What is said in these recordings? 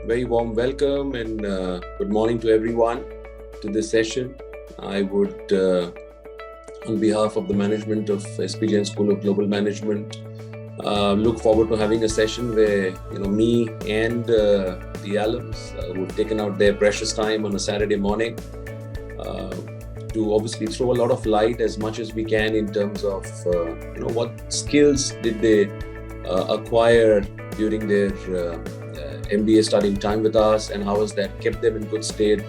very warm welcome and good morning to everyone to this session. I would, on behalf of the management of SP Jain School of Global Management, look forward to having a session where me and the alums who've taken out their precious time on a Saturday morning to obviously throw a lot of light as much as we can in terms of what skills did they acquire during their MBA studying time with us, and how has that kept them in good state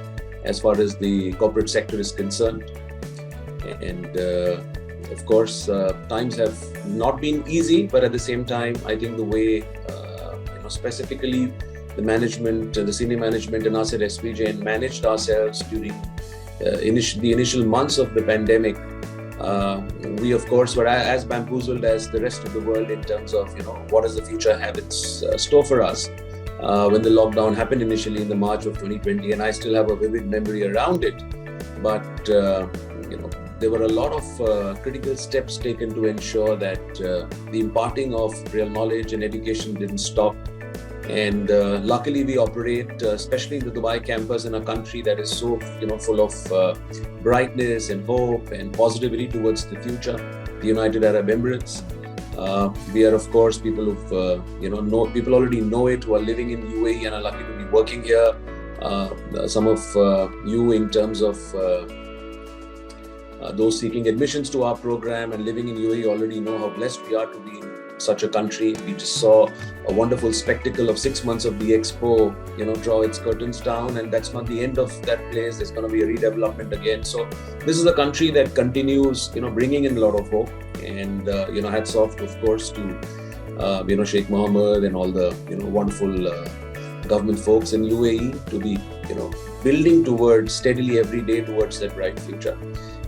as far as the corporate sector is concerned. And of course, times have not been easy, but at the same time, I think the way specifically the management, the senior management and us at SP Jain managed ourselves during the initial months of the pandemic, we of course were as bamboozled as the rest of the world in terms of what does the future have in store for us. When the lockdown happened initially in the March of 2020, and I still have a vivid memory around it, but there were a lot of critical steps taken to ensure that the imparting of real knowledge and education didn't stop. And luckily we operate, especially in the Dubai campus, in a country that is so full of brightness and hope and positivity towards the future, the United Arab Emirates. We are of course people who've people already know it, who are living in UAE and are lucky to be working here. Some of you in terms of those seeking admissions to our program and living in UAE already know how blessed we are to be in such a country. We just saw a wonderful spectacle of 6 months of the expo, draw its curtains down, and that's not the end of that place. There's going to be a redevelopment again. So this is a country that continues, bringing in a lot of hope. And hats off, of course, to Sheikh Mohammed and all the wonderful government folks in UAE to be building towards steadily every day towards that bright future.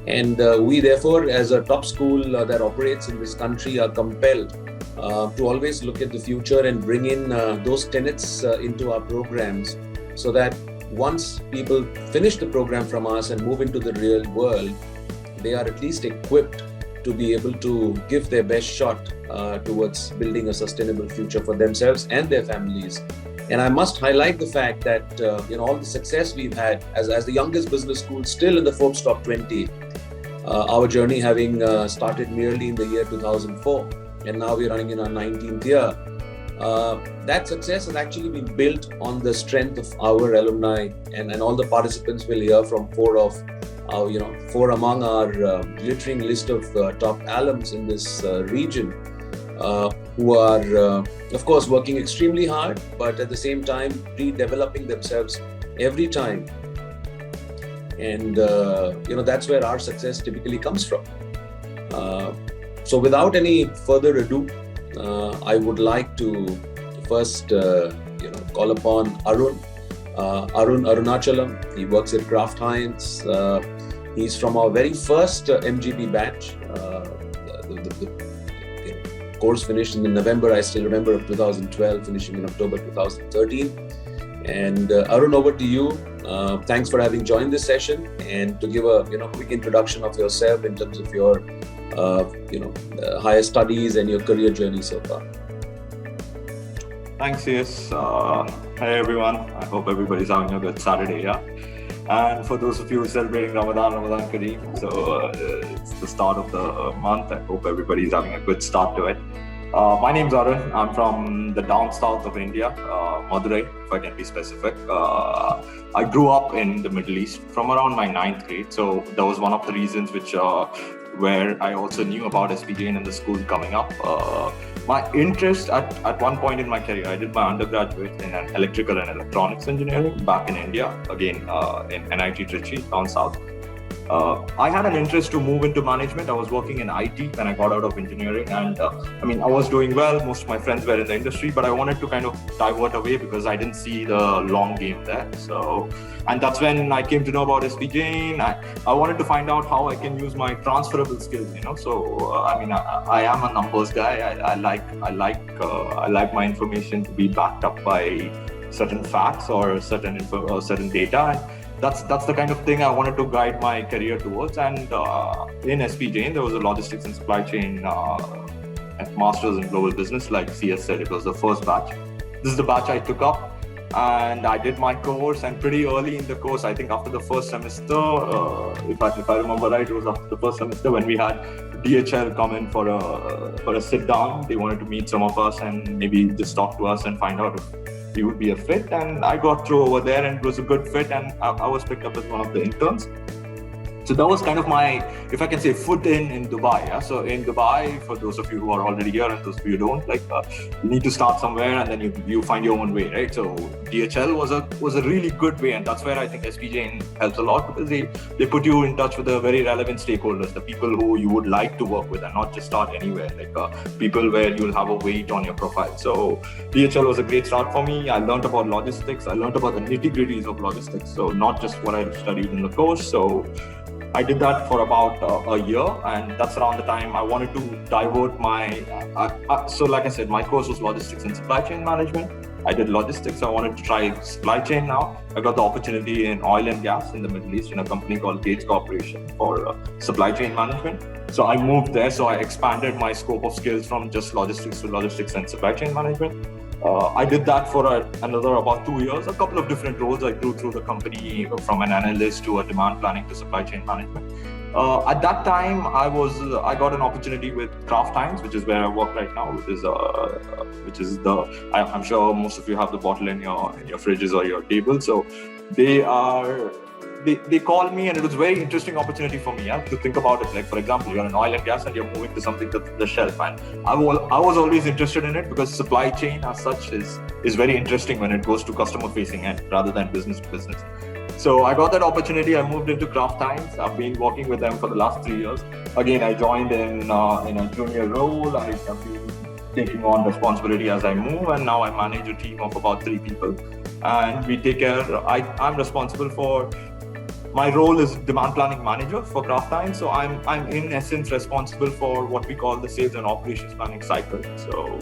And we therefore, as a top school that operates in this country, are compelled to always look at the future and bring in those tenets into our programs, so that once people finish the program from us and move into the real world, they are at least equipped to be able to give their best shot towards building a sustainable future for themselves and their families. And I must highlight the fact that all the success we've had as the youngest business school still in the Forbes Top 20, our journey having started merely in the year 2004, and now we're running in our 19th year. That success has actually been built on the strength of our alumni, and all the participants will hear from four among our glittering list of top alums in this region, who are of course working extremely hard, but at the same time redeveloping themselves every time. And that's where our success typically comes from. So without any further ado, I would like to first call upon Arun Arunachalam. He works at Kraft Heinz. He's from our very first MGB batch. The course finished in November, I still remember, of 2012, finishing in October 2013. And Arun, over to you. Thanks for having joined this session, and to give a quick introduction of yourself in terms of your higher studies and your career journey so far. Thanks, yes. Hi everyone. I hope everybody's having a good Saturday, yeah. And for those of you celebrating Ramadan Kareem, so it's the start of the month. I hope everybody's having a good start to it. My name's Arun. I'm from the down south of India, Madurai, if I can be specific. I grew up in the Middle East from around my 9th grade. So that was one of the reasons where I also knew about SP Jain and the school coming up. My interest at one point in my career, I did my undergraduate in electrical and electronics engineering back in India, again in NIT Trichy, down south. I had an interest to move into management. I was working in IT when I got out of engineering, and I was doing well. Most of my friends were in the industry, but I wanted to kind of divert away because I didn't see the long game there. So, and that's when I came to know about SP Jain. I wanted to find out how I can use my transferable skills. So I am a numbers guy. I like my information to be backed up by certain facts or certain data. And that's the kind of thing I wanted to guide my career towards. And in SP Jain, there was a logistics and supply chain Masters in Global Business, like CS said. It was the first batch. This is the batch I took up. and I did my course. And pretty early in the course, I think after the first semester, if I remember right, it was after the first semester when we had DHL come in for a sit down. They wanted to meet some of us and maybe just talk to us and find out if we would be a fit. And I got through over there, and it was a good fit. And I was picked up as one of the interns. So that was kind of my, if I can say, foot in Dubai. Yeah? So in Dubai, for those of you who are already here and those of you who don't, you need to start somewhere and then you find your own way, right? So DHL was a really good way, and that's where I think SP Jain helps a lot, because they put you in touch with the very relevant stakeholders, the people who you would like to work with, and not just start anywhere, people where you'll have a weight on your profile. So DHL was a great start for me. I learned about logistics. I learned about the nitty-gritties of logistics. So not just what I studied in the course. So I did that for about a year, and that's around the time I wanted to divert my, so like I said, my course was logistics and supply chain management. I did logistics. I wanted to try supply chain now. I got the opportunity in oil and gas in the Middle East in a company called Gates Corporation for supply chain management. So I moved there. So I expanded my scope of skills from just logistics to logistics and supply chain management. I did that for another about 2 years, a couple of different roles. I grew through the company from an analyst to a demand planning to supply chain management. At that time, I got an opportunity with Kraft Times, which is where I work right now, which is I'm sure most of you have the bottle in your fridges or your table. So they called me, and it was a very interesting opportunity for me to think about it. Like, for example, you're in oil and gas and you're moving to something to the shelf. And I was always interested in it because supply chain as such is very interesting when it goes to customer facing end rather than business to business. So I got that opportunity. I moved into Kraft Times. I've been working with them for the last 3 years. Again, I joined in a junior role. I have been taking on responsibility as I move, and now I manage a team of about 3 people. And we take care, I'm responsible for, my role is demand planning manager for Kraft Times. So I'm in essence responsible for what we call the sales and operations planning cycle. So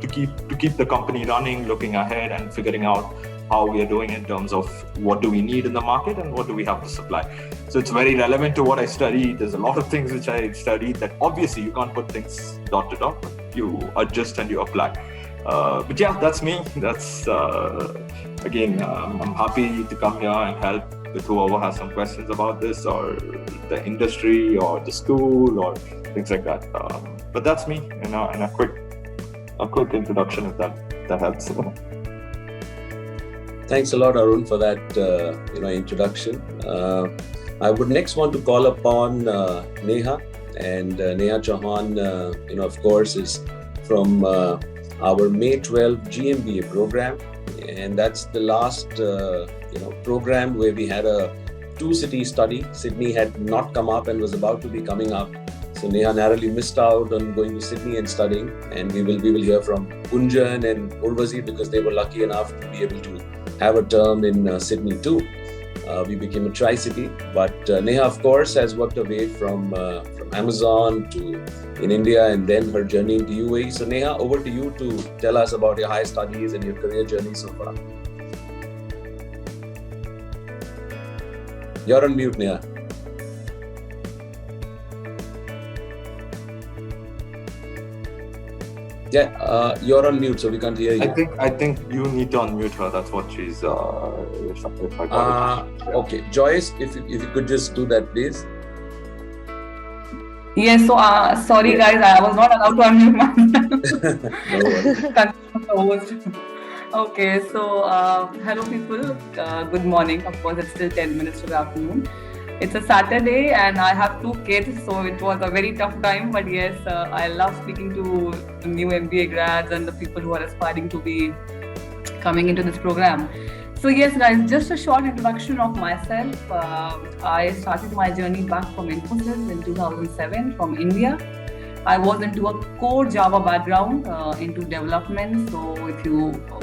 to keep the company running, looking ahead and figuring out how we are doing in terms of what do we need in the market and what do we have to supply. So it's very relevant to what I studied. There's a lot of things which I studied that obviously you can't put things dot to dot, but you adjust and you apply. But yeah, that's me. That's again, I'm happy to come here and help with whoever has some questions about this or the industry or the school or things like that. But that's me in a quick introduction, if that helps. Thanks a lot, Arun, for that introduction. I would next want to call upon Neha, and Neha Chauhan, of course, is from our May 12 GMBA program, and that's the last program where we had a 2-city study. Sydney had not come up and was about to be coming up, so Neha narrowly missed out on going to Sydney and studying. And we will hear from Burzin and Urvazi because they were lucky enough to be able to have a term in Sydney too. We became a tri-city, but Neha, of course, has worked her way from Amazon to in India and then her journey into UAE. So Neha, over to you to tell us about your higher studies and your career journey so far. You're on mute, Neha. Yeah, you're on mute, so we can't hear you. I think you need to unmute her. That's what she's. If I got it. Okay, Joyce, if you could just do that, please. Yes. So sorry, guys, I was not allowed to unmute myself. Okay, so hello people, good morning. Of course, it's still 10 minutes to the afternoon. It's a Saturday and I have 2 kids, so it was a very tough time. But yes, I love speaking to new MBA grads and the people who are aspiring to be coming into this program. So yes, guys, just a short introduction of myself. I started my journey back from Infosys in 2007 from India. I was into a core Java background into development. So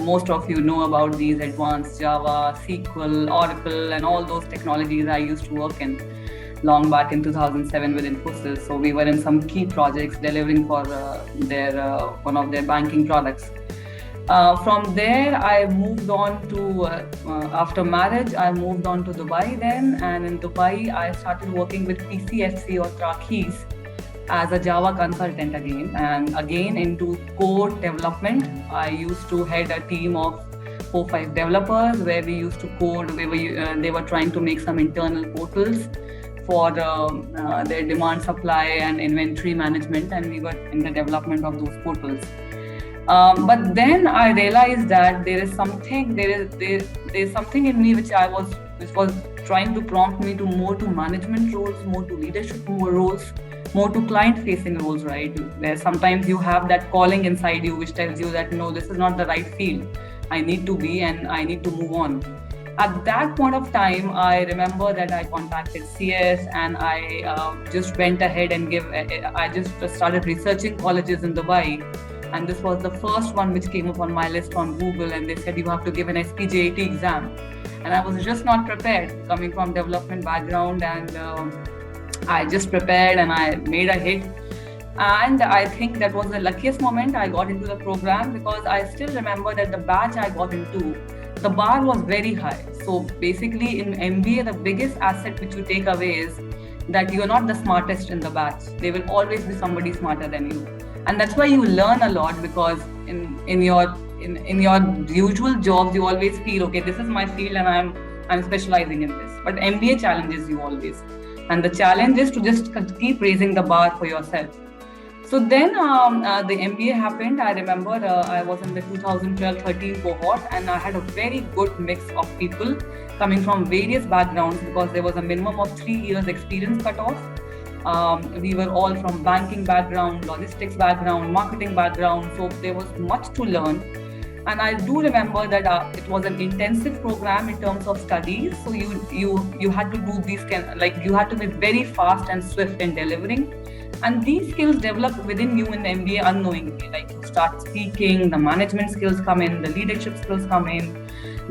most of you know about these advanced Java, SQL, Oracle, and all those technologies I used to work in long back in 2007 with Infosys. So we were in some key projects delivering for one of their banking products. From there, I moved on to, after marriage, I moved on to Dubai then. And in Dubai, I started working with PCSC or Trakis as a Java consultant again into core development. I used to head a team of 4-5 developers where we used to code. They were trying to make some internal portals for their demand, supply, and inventory management, and we were in the development of those portals. But then I realized that there is something in me which was trying to prompt me to more to management roles, more to leadership roles, more to client-facing roles, right? Where sometimes you have that calling inside you which tells you that no, this is not the right field I need to be and I need to move on. At that point of time, I remember that I contacted CS and I just went ahead and I just started researching colleges in Dubai. And this was the first one which came up on my list on Google, and they said you have to give an SP JAT exam. And I was just not prepared, coming from development background, and I just prepared and I made a hit. And I think that was the luckiest moment I got into the program, because I still remember that the batch I got into, the bar was very high. So basically in MBA, the biggest asset which you take away is that you're not the smartest in the batch. There will always be somebody smarter than you. And that's why you learn a lot, because in your usual jobs, you always feel, okay, this is my field and I'm specializing in this. But MBA challenges you always. And the challenge is to just keep raising the bar for yourself. So then the MBA happened. I remember I was in the 2012-13 cohort, and I had a very good mix of people coming from various backgrounds, because there was a minimum of 3 years experience cut off. We were all from banking background, logistics background, marketing background, so there was much to learn. And I do remember that it was an intensive program in terms of studies. So you had to do these you had to be very fast and swift in delivering. And these skills develop within you in the MBA unknowingly. Like you start speaking, the management skills come in, the leadership skills come in.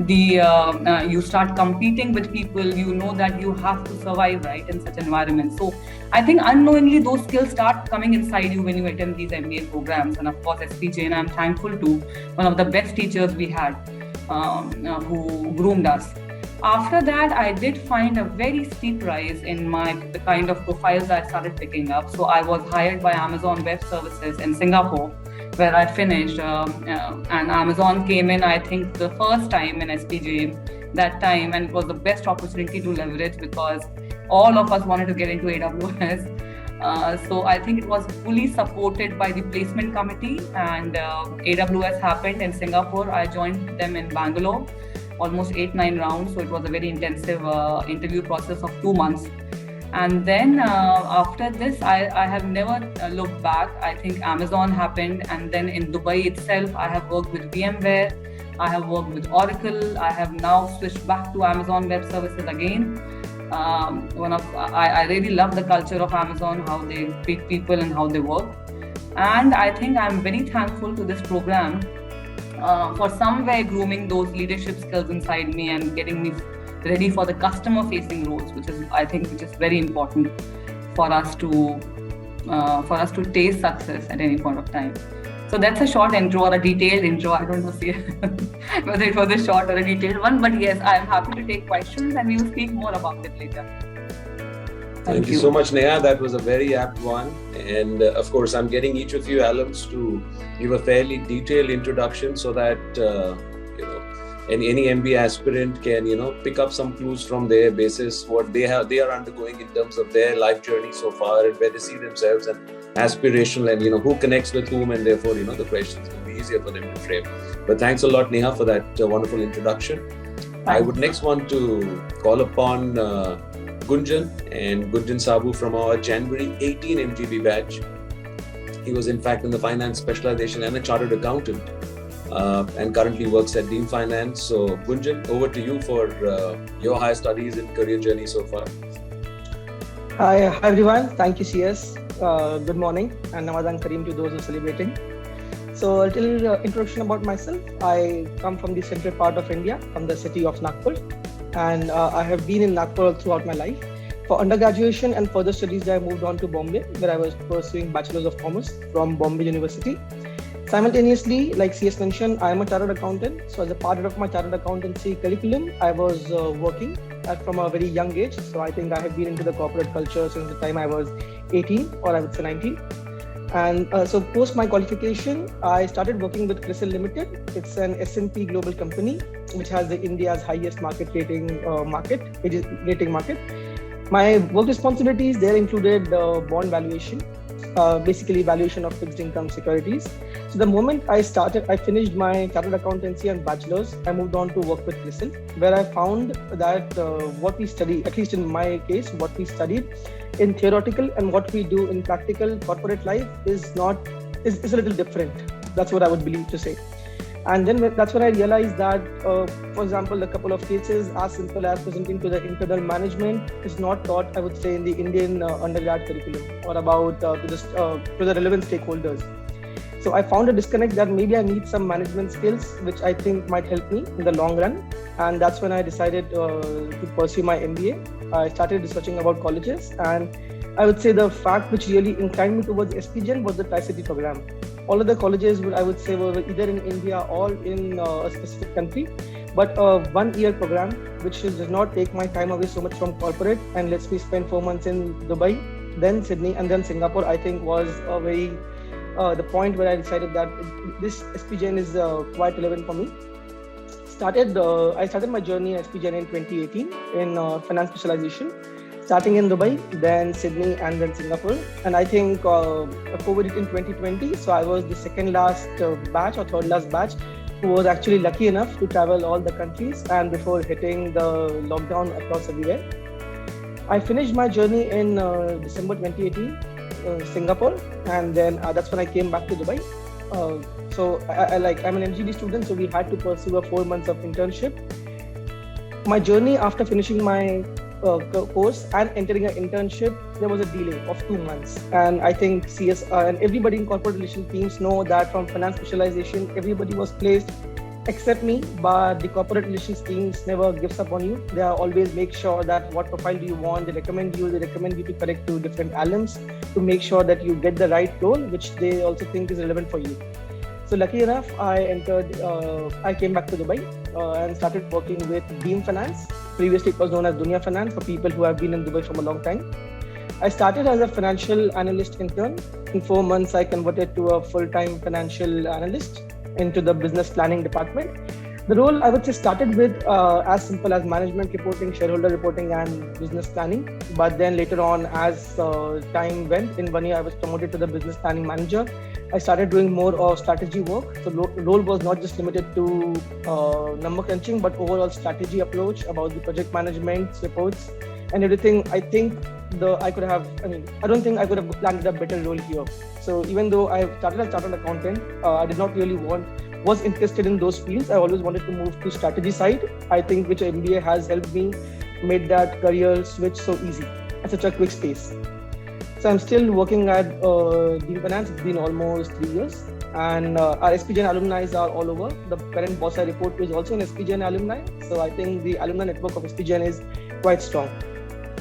You start competing with people, you know that you have to survive, right, in such environment. So I think unknowingly those skills start coming inside you when you attend these MBA programs. And of course, SP Jain, I'm thankful to one of the best teachers we had who groomed us. After that, I did find a very steep rise in the kind of profiles I started picking up. So I was hired by Amazon Web Services in Singapore, where I finished, and Amazon came in, I think, the first time in SPJ that time, and it was the best opportunity to leverage, because all of us wanted to get into AWS. So I think it was fully supported by the placement committee, and AWS happened in Singapore. I joined them in Bangalore, almost 8-9 rounds. So it was a very intensive interview process of 2 months. And then after this, I have never looked back. I think Amazon happened. And then in Dubai itself, I have worked with VMware. I have worked with Oracle. I have now switched back to Amazon Web Services again. I really love the culture of Amazon, how they treat people and how they work. And I think I'm very thankful to this program for somewhere grooming those leadership skills inside me and getting me ready for the customer facing roles, which is very important for us to taste success at any point of time. So that's a short intro or a detailed intro. I don't know whether it was a short or a detailed one, but yes, I'm happy to take questions and we will speak more about it later. Thank you so much, Neha. That was a very apt one. And of course, I'm getting each of you alums to give a fairly detailed introduction so that any MBA aspirant can pick up some clues from their basis, what they are undergoing in terms of their life journey so far, and where they see themselves and aspirational, and who connects with whom, and therefore the questions will be easier for them to frame. But thanks a lot, Neha, for that wonderful introduction. Thanks. I would next want to call upon Gunjan Sabu from our January 18 MGB batch. He was in fact in the finance specialization and a chartered accountant, and currently works at Dean Finance. So Gunjan, over to you for your higher studies and career journey so far. Hi everyone, thank you CS. Good morning and Ramadan Kareem to those who are celebrating. So a little introduction about myself. I come from the central part of India, from the city of Nagpur, and I have been in Nagpur throughout my life. For undergraduation and further studies, I moved on to Bombay, where I was pursuing Bachelor's of Commerce from Bombay University. Simultaneously, like CS mentioned, I am a chartered accountant. So as a part of my chartered accountancy curriculum, I was working from a very young age. So I think I have been into the corporate culture since the time I was 18, or I would say 19. And so post my qualification, I started working with CRISIL Limited. It's an S&P global company which has the India's highest rating market. My work responsibilities there included bond valuation, basically valuation of fixed income securities. So the moment I finished my chartered accountancy and bachelor's, I moved on to work with CRISIL, where I found that what we study, at least in my case, what we studied in theoretical and what we do in practical corporate life is a little different. That's what I would believe to say. And then that's when I realized that, for example, a couple of cases as simple as presenting to the internal management is not taught, I would say, in the Indian undergrad curriculum or about to the relevant stakeholders. So I found a disconnect that maybe I need some management skills, which I think might help me in the long run. And that's when I decided to pursue my MBA. I started researching about colleges, and I would say the fact which really inclined me towards SP Jain was the Tri-City program. All of the colleges, I would say, were either in India or in a specific country. But a 1-year program, which does not take my time away so much from corporate and lets me spend 4 months in Dubai, then Sydney, and then Singapore, I think was the point where I decided that this SP Jain is quite relevant for me. I started my journey at SP Jain in 2018 in finance specialization, starting in Dubai, then Sydney, and then Singapore. And I think COVID hit in 2020, so I was the second last batch or third last batch who was actually lucky enough to travel all the countries and before hitting the lockdown across everywhere. I finished my journey in December 2018, Singapore, and then that's when I came back to Dubai. So I'm an MGB student, so we had to pursue a 4 months of internship. My journey after finishing my course and entering an internship, there was a delay of 2 months. And I think CS and everybody in corporate relations teams know that from finance specialization, everybody was placed except me, but the corporate relations teams never gives up on you. They always make sure that what profile do you want, they recommend you to connect to different alums to make sure that you get the right role, which they also think is relevant for you. So lucky enough, I came back to Dubai and started working with Beam Finance. Previously, it was known as Dunya Finance for people who have been in Dubai for a long time. I started as a financial analyst intern. In 4 months, I converted to a full-time financial analyst into the business planning department. The role, I would say, started with as simple as management reporting, shareholder reporting, and business planning. But then later on, as time went, in 1 year, I was promoted to the business planning manager. I started doing more of strategy work. So the role was not just limited to number crunching, but overall strategy approach about the project management, reports, and everything. I don't think I could have landed a better role here. So even though I started as chartered accountant, I did not really was interested in those fields. I always wanted to move to strategy side. I think which MBA has helped me made that career switch so easy at such a quick space. So I'm still working at Beam Finance. It's been almost 3 years. And our SP Jain alumni are all over. The current boss I report to is also an SP Jain alumni. So I think the alumni network of SP Jain is quite strong.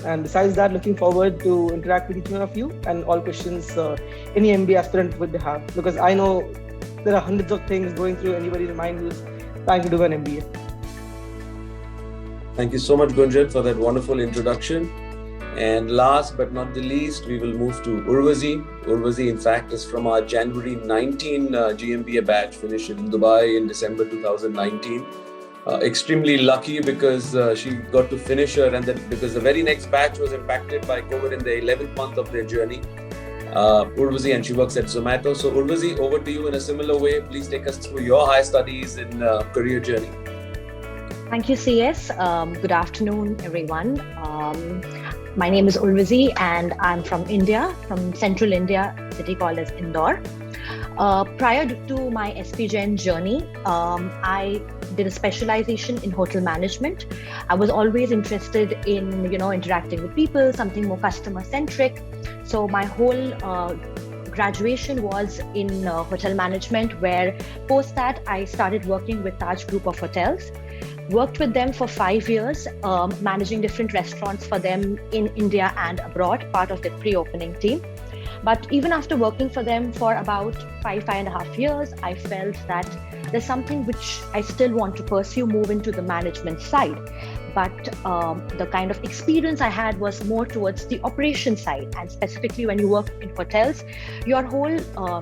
And besides that, looking forward to interact with each one of you and all questions any MBA aspirant would have, because I know there are hundreds of things going through anybody's mind who's trying to do an MBA. Thank you so much, Gunjan, for that wonderful introduction. And last but not the least, we will move to Urvazi. Urvazi, in fact, is from our January 19 GMBA batch, finished in Dubai in December 2019. Extremely lucky because she got to finish her, and then because the very next batch was impacted by COVID in the 11th month of their journey. Urvazi, and she works at Zomato. So Urvazi, over to you in a similar way. Please take us through your high studies and career journey. Thank you, CS. Good afternoon, everyone. My name is Urvazi, and I'm from India, from central India, a city called as Indore. Prior to my SP Jain journey, I did a specialization in hotel management. I was always interested in, interacting with people, something more customer centric. So my whole graduation was in hotel management, where post that I started working with Taj Group of Hotels. Worked with them for 5 years, managing different restaurants for them in India and abroad, part of the pre-opening team. But even after working for them for about 5.5 years, I felt that there's something which I still want to pursue, move into the management side. but the kind of experience I had was more towards the operation side. And specifically when you work in hotels, your whole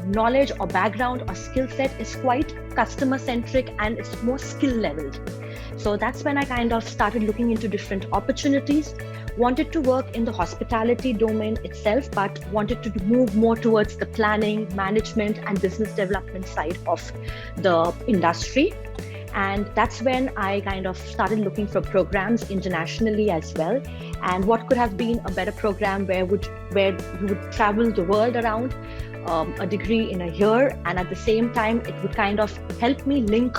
knowledge or background or skill set is quite customer centric and it's more skill leveled. So that's when I kind of started looking into different opportunities, wanted to work in the hospitality domain itself, but wanted to move more towards the planning, management, and business development side of the industry. And that's when I kind of started looking for programs internationally as well. And what could have been a better program where you would travel the world around, a degree in a year, and at the same time it would kind of help me link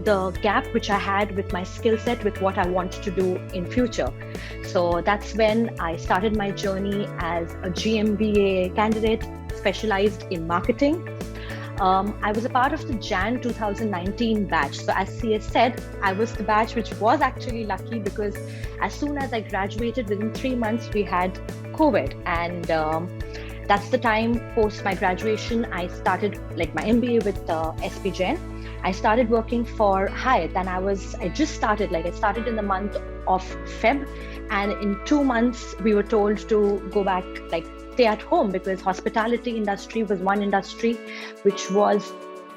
the gap which I had with my skill set with what I wanted to do in future. So that's when I started my journey as a GMBA candidate specialized in marketing. I was a part of the Jan 2019 batch. So as CS said, I was the batch which was actually lucky because as soon as I graduated, within 3 months, we had COVID. And that's the time post my graduation, I started like my MBA with SP Jain. I started working for Hyatt and I just started in the month of Feb. And in 2 months, we were told to go back, stay at home, because hospitality industry was one industry which was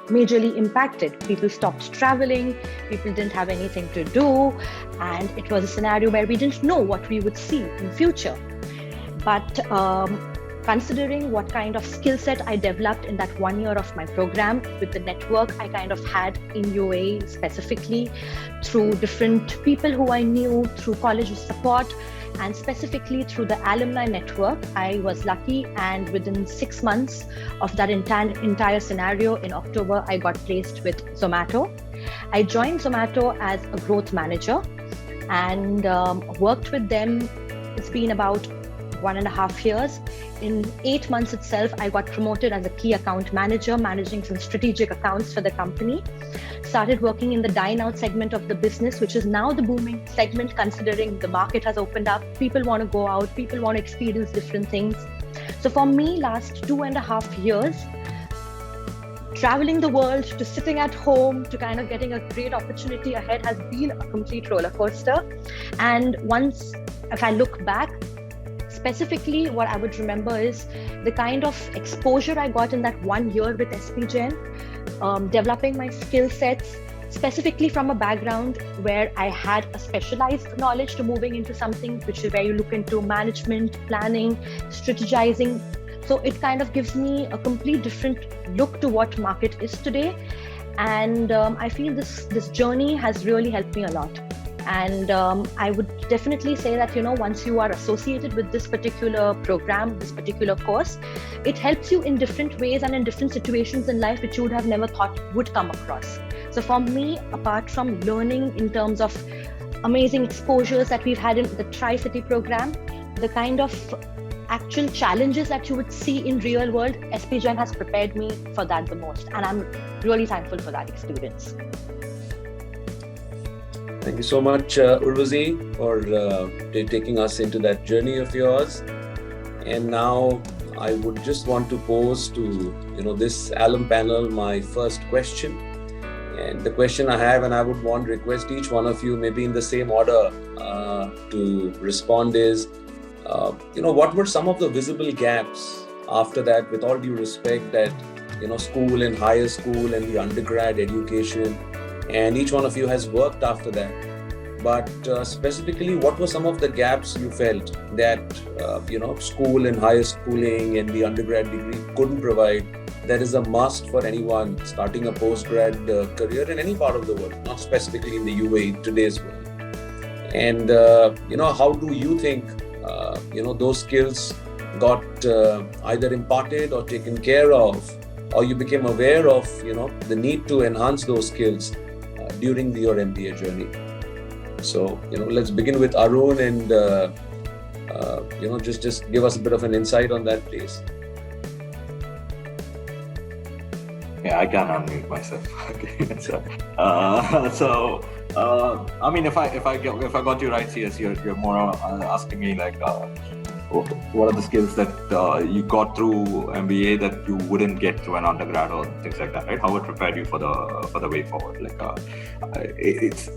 majorly impacted. People stopped traveling, people didn't have anything to do, and it was a scenario where we didn't know what we would see in future. But considering what kind of skill set I developed in that 1 year of my program with the network I kind of had in UAE specifically, through different people who I knew, through college support, and specifically through the alumni network, I was lucky, and within 6 months of that entire scenario, in October, I got placed with Zomato. I joined Zomato as a growth manager and worked with them. It's been about 1.5 years. In 8 months itself, I got promoted as a key account manager, managing some strategic accounts for the company. Started working in the dine-out segment of the business, which is now the booming segment, considering the market has opened up. People want to go out, people want to experience different things. So for me, last 2.5 years, traveling the world to sitting at home to kind of getting a great opportunity ahead has been a complete roller coaster. And if I look back, specifically, what I would remember is the kind of exposure I got in that 1 year with SP Jain, developing my skill sets, specifically from a background where I had a specialized knowledge to moving into something which is where you look into management, planning, strategizing. So it kind of gives me a complete different look to what market is today. And I feel this journey has really helped me a lot. And I would definitely say that, once you are associated with this particular program, this particular course, it helps you in different ways and in different situations in life which you would have never thought would come across. So for me, apart from learning in terms of amazing exposures that we've had in the Tri-City program, the kind of actual challenges that you would see in real world, SP Jain has prepared me for that the most. And I'm really thankful for that experience. Thank you so much, Urvazi, for taking us into that journey of yours. And now I would just want to pose to this alum panel my first question. And the question I have, and I would want to request each one of you, maybe in the same order, to respond is, what were some of the visible gaps after that, with all due respect that, school and higher school and the undergrad education, and each one of you has worked after that. But specifically, what were some of the gaps you felt that, school and higher schooling and the undergrad degree couldn't provide, that is a must for anyone starting a postgrad career in any part of the world, not specifically in the UAE, today's world? And, how do you think, those skills got either imparted or taken care of, or you became aware of, the need to enhance those skills during your MBA journey? So, let's begin with Arun and, just give us a bit of an insight on that, please. Yeah, I can unmute myself. Okay. I mean, if I got you right, CS, you're more asking me what are the skills that you got through MBA that you wouldn't get through an undergrad or things like that, right? How it prepared you for the way forward. It's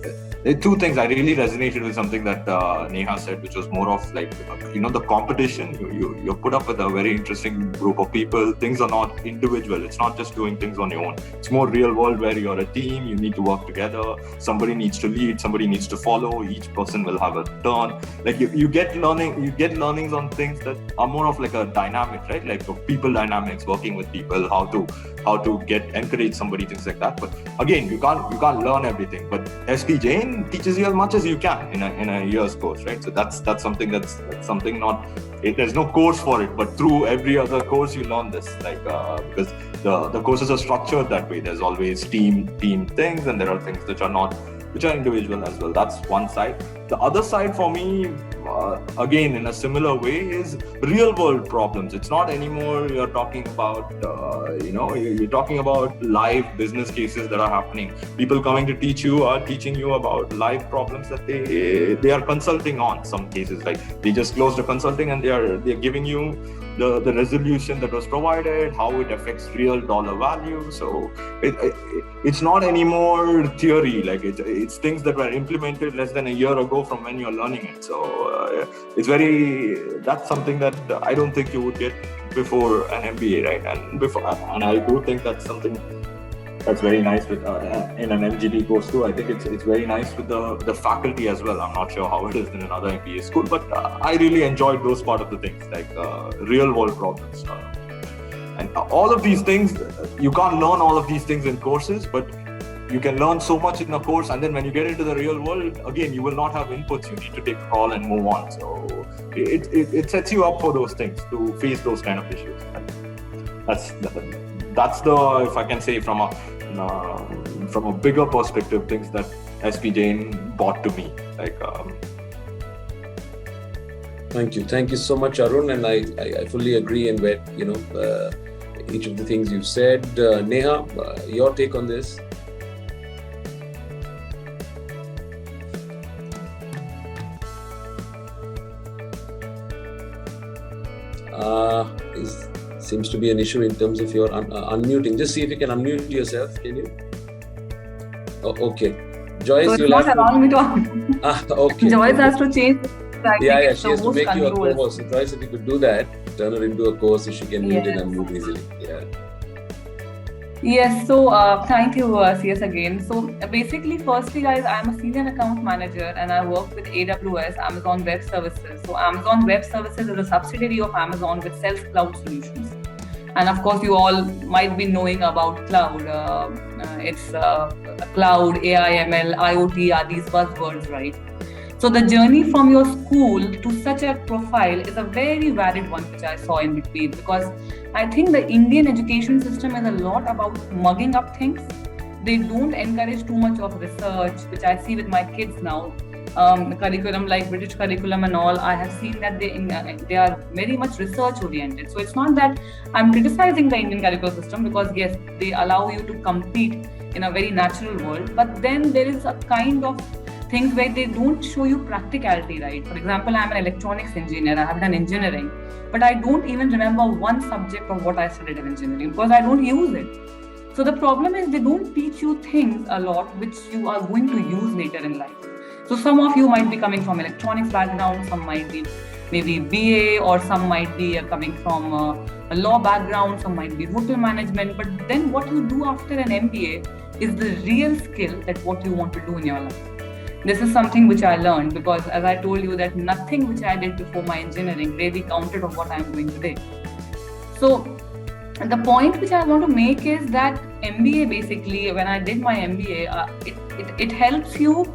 two things. I really resonated with something that Neha said, which was more of like, the competition. You're put up with a very interesting group of people. Things are not individual. It's not just doing things on your own. It's more real world where you're a team. You need to work together. Somebody needs to lead. Somebody needs to follow. Each person will have a turn. Like you get learnings on things that are more of like a dynamic, right? Like people dynamics, working with people, how to encourage somebody, things like that. But again, you can't learn everything. But SP Jain teaches you as much as you can in a year's course, right? So that's something that's something not. There's no course for it, but through every other course you learn this, because the courses are structured that way. There's always team things, and there are things which are individual as well. That's one side. The other side for me, again in a similar way, is real world problems. It's not anymore you're talking about you're talking about live business cases that are happening. People coming to teach you are teaching you about live problems that they are consulting on. Some cases, like they just closed a consulting and they're giving you the resolution that was provided, how it affects real dollar value. So it's not anymore theory. Like it's things that were implemented less than a year ago from when you're learning it. So that's something that I don't think you would get before an MBA, right? And I do think that's something that's very nice with in an MGB course too. I think it's very nice with the faculty as well. I'm not sure how it is in another MBA school, but I really enjoyed those part of the things, like real world problems. And all of these things, you can't learn all of these things in courses, but you can learn so much in a course, and then when you get into the real world, again, you will not have inputs. You need to take a call and move on. So it sets you up for those things, to face those kind of issues. That's the, if I can say, from a bigger perspective, things that SP Jain brought to me. Thank you so much, Arun, and I fully agree in where each of the things you've said. Neha, your take on this? Seems to be an issue in terms of your unmuting. Just see if you can unmute yourself. Can you? Oh, okay. Joyce, so it's not allowing me to. Okay. Joyce has to change. Yeah, she has to make you a co-host. So Joyce, if you could do that, turn her into a co-host so she can mute and unmute easily. Yeah. Yes, so thank you, CS, again. So basically, firstly, guys, I'm a senior account manager and I work with AWS, Amazon Web Services. So Amazon Web Services is a subsidiary of Amazon with self-cloud solutions. And of course, you all might be knowing about cloud. It's cloud, AI, ML, IoT are these buzzwords, right? So the journey from your school to such a profile is a very valid one, which I saw in between, because I think the Indian education system is a lot about mugging up things. They don't encourage too much of research, which I see with my kids now. Curriculum like British curriculum and all, I have seen that they are very much research oriented. So it's not that I'm criticizing the Indian curriculum system, because yes, they allow you to compete in a very natural world, but then there is a kind of things where they don't show you practicality, right? For example, I'm an electronics engineer, I have done engineering, but I don't even remember one subject of what I studied in engineering because I don't use it. So the problem is they don't teach you things a lot which you are going to use later in life. So some of you might be coming from electronics background, some might be maybe BA, or some might be coming from a law background, some might be hotel management, but then what you do after an MBA is the real skill that what you want to do in your life. This is something which I learned, because as I told you that nothing which I did before my engineering really counted of what I am doing today. So the point which I want to make is that MBA, basically, when I did my MBA, it helps you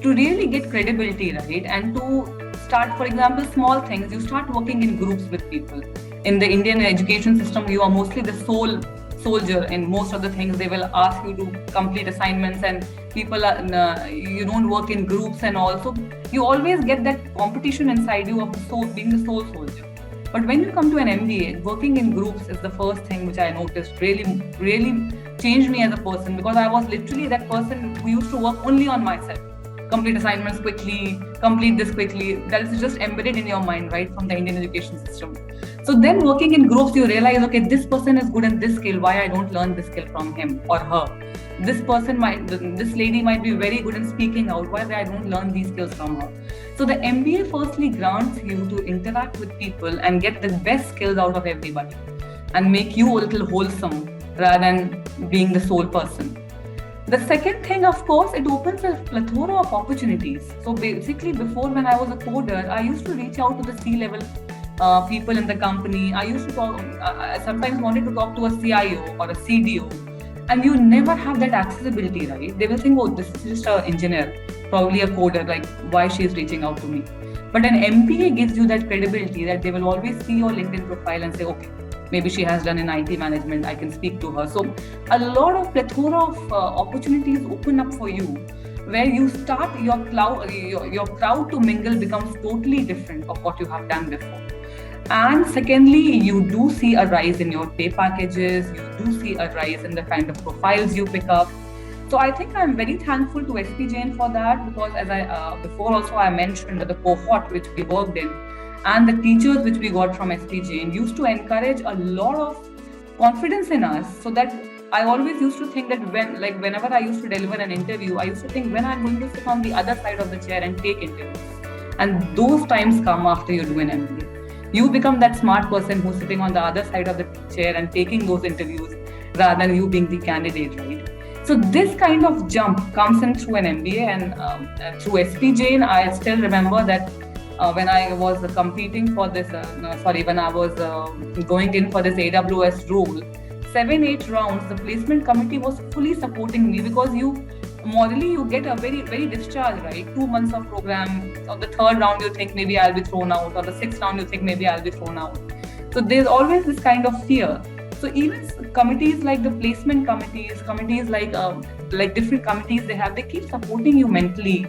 to really get credibility, right? And to start, for example, small things. You start working in groups with people. In the Indian education system, you are mostly the sole soldier in most of the things. They will ask you to complete assignments, and people are you don't work in groups and all. So you always get that competition inside you of being the sole soldier. But when you come to an MBA, working in groups is the first thing which I noticed really changed me as a person, because I was literally that person who used to work only on myself. complete assignments quickly, complete this quickly. That is just embedded in your mind, right, from the Indian education system. So then working in groups, you realize, okay, this person is good in this skill. Why I don't learn this skill from him or her? This lady might be very good in speaking out. Why I don't learn these skills from her? So the MBA firstly grants you to interact with people and get the best skills out of everybody and make you a little wholesome rather than being the sole person. The second thing, of course, it opens a plethora of opportunities. So basically, before, when I was a coder, I used to reach out to the C-level people in the company. I used to talk, I sometimes wanted to talk to a CIO or a CDO, and you never have that accessibility, right? They will think, oh, this is just an engineer, probably a coder, like why she's reaching out to me. But an MBA gives you that credibility that they will always see your LinkedIn profile and say, okay, maybe she has done in IT management, I can speak to her. So a lot of plethora of opportunities open up for you, where you start your crowd to mingle becomes totally different of what you have done before. And secondly, you do see a rise in your pay packages, you do see a rise in the kind of profiles you pick up. So I think I'm very thankful to SP Jain for that, because as I before also I mentioned that the cohort which we worked in and the teachers which we got from SP Jain used to encourage a lot of confidence in us, so that I always used to think that whenever I used to deliver an interview, I used to think when I'm going to sit on the other side of the chair and take interviews. And those times come after you do an MBA. You become that smart person who's sitting on the other side of the chair and taking those interviews rather than you being the candidate, right? So this kind of jump comes in through an MBA, and through SP Jain, I still remember that when I was competing for this, when I was going in for this AWS role, 7-8 rounds, the placement committee was fully supporting me, because morally you get a very, very discharged, right? 2 months of program. On the third round, you think maybe I'll be thrown out, or the sixth round, you think maybe I'll be thrown out. So there's always this kind of fear. So even committees like the placement committees like different committees they keep supporting you mentally.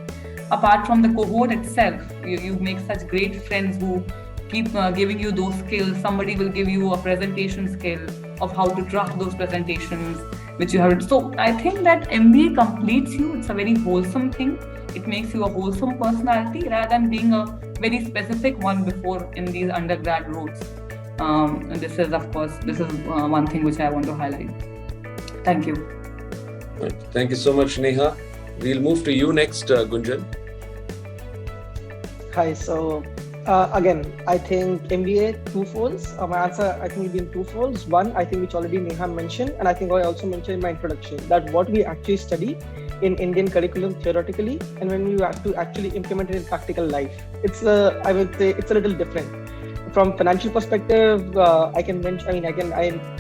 Apart from the cohort itself, you make such great friends who keep giving you those skills. Somebody will give you a presentation skill of how to draft those presentations, which you have. So I think that MBA completes you. It's a very wholesome thing. It makes you a wholesome personality rather than being a very specific one before in these undergrad roles. And this is one thing which I want to highlight. Thank you. Thank you so much, Neha. We'll move to you next, Gunjan. Hi. So again, I think MBA twofolds. My answer, I think, will be in twofolds. One, I think, which already Neha mentioned, and I think I also mentioned in my introduction, that what we actually study in Indian curriculum theoretically, and when you have to actually implement it in practical life, I would say it's a little different. From financial perspective, I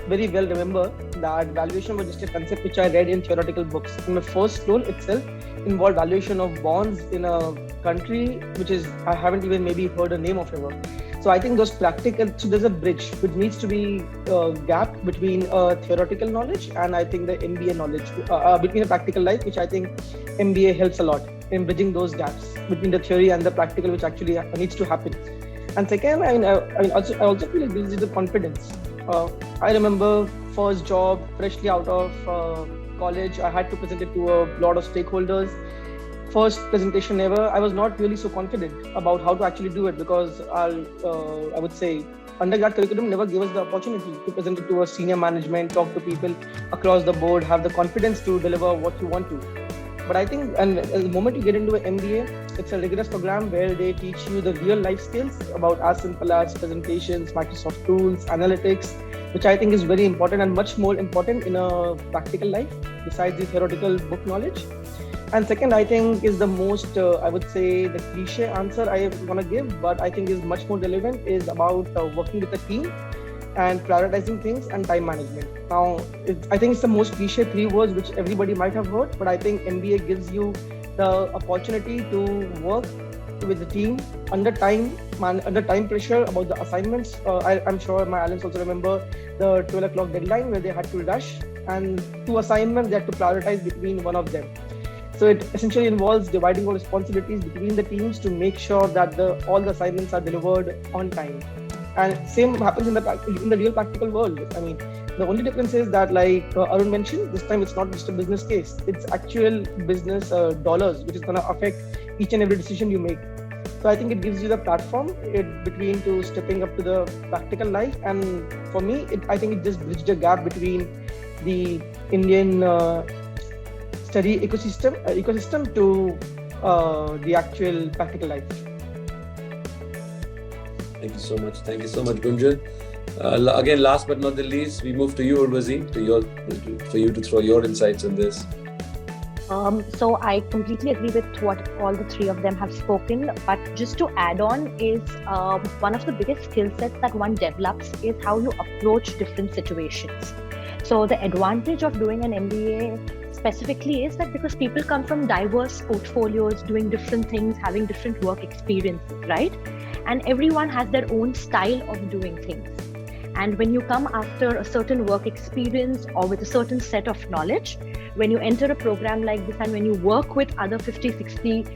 very well remember that valuation was just a concept which I read in theoretical books. In my first role itself involved valuation of bonds in a country which I haven't even maybe heard a name of ever. So I think those practical, so there's a bridge which needs to be gap between theoretical knowledge and I think the MBA knowledge, between a practical life, which I think MBA helps a lot in bridging those gaps between the theory and the practical, which actually needs to happen. And second, I also feel it gives you the confidence. I remember first job, freshly out of college, I had to present it to a lot of stakeholders. First presentation ever, I was not really so confident about how to actually do it, because I would say undergrad curriculum never gave us the opportunity to present it to a senior management, talk to people across the board, have the confidence to deliver what you want to. But I think, and the moment you get into an MBA, it's a rigorous program where they teach you the real life skills about as simple as presentations, Microsoft tools, analytics, which I think is very important and much more important in a practical life besides the theoretical book knowledge. And second, I think is the most, I would say, the cliche answer I want to give, but I think is much more relevant, is about working with a team and prioritizing things and time management. Now, I think it's the most cliche 3 words which everybody might have heard, but I think MBA gives you the opportunity to work with the team under time pressure about the assignments. I'm sure my alums also remember the 12 o'clock deadline where they had to rush, and 2 assignments they had to prioritize between one of them. So it essentially involves dividing all responsibilities between the teams to make sure that all the assignments are delivered on time. And same happens in the real practical world. I mean, The only difference is that, like Arun mentioned, this time it's not just a business case. It's actual business dollars, which is going to affect each and every decision you make. So I think it gives you the platform between to stepping up to the practical life. And for me, I think it just bridged the gap between the Indian study ecosystem to the actual practical life. Thank you so much. Thank you so much, Gunjan. Again, last but not the least, we move to you, Urvazi, for you to throw your insights on this. So I completely agree with what all the three of them have spoken. But just to add on is one of the biggest skill sets that one develops is how you approach different situations. So the advantage of doing an MBA specifically is that because people come from diverse portfolios, doing different things, having different work experiences, right? And everyone has their own style of doing things. And when you come after a certain work experience or with a certain set of knowledge, when you enter a program like this and when you work with other 50, 60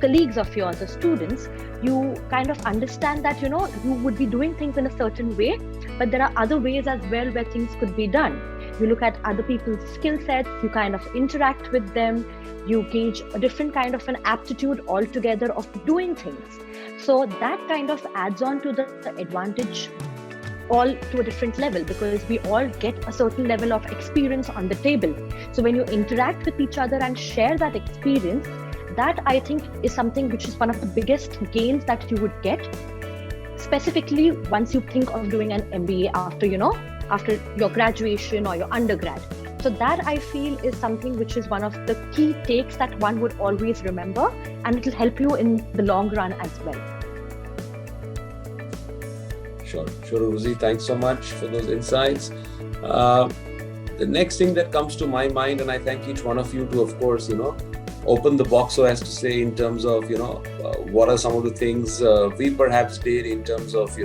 colleagues of yours or students, you kind of understand that, you would be doing things in a certain way, but there are other ways as well where things could be done. You look at other people's skill sets, you kind of interact with them, you gauge a different kind of an aptitude altogether of doing things. So that kind of adds on to the advantage all to a different level, because we all get a certain level of experience on the table. So when you interact with each other and share that experience, that I think is something which is one of the biggest gains that you would get, specifically once you think of doing an MBA after your graduation or your undergrad. So that I feel is something which is one of the key takes that one would always remember, and it will help you in the long run as well. Sure, Urvazi. Thanks so much for those insights. The next thing that comes to my mind, and I thank each one of you to, of course, open the box, so as to say, in terms of, what are some of the things we perhaps did in terms of,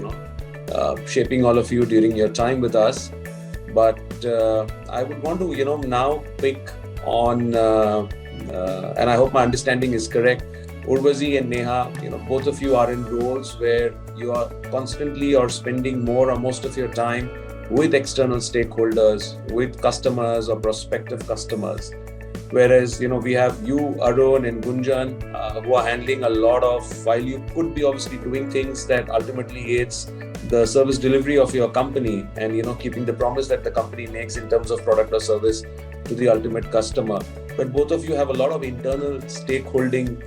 shaping all of you during your time with us. But I would want to, now pick on, and I hope my understanding is correct, Urvazi and Neha, both of you are in roles where you are constantly or spending more or most of your time with external stakeholders, with customers or prospective customers. Whereas, we have you, Arun and Gunjan, who are handling a lot of, while you could be obviously doing things that ultimately aids the service delivery of your company and, keeping the promise that the company makes in terms of product or service to the ultimate customer. But both of you have a lot of internal stakeholding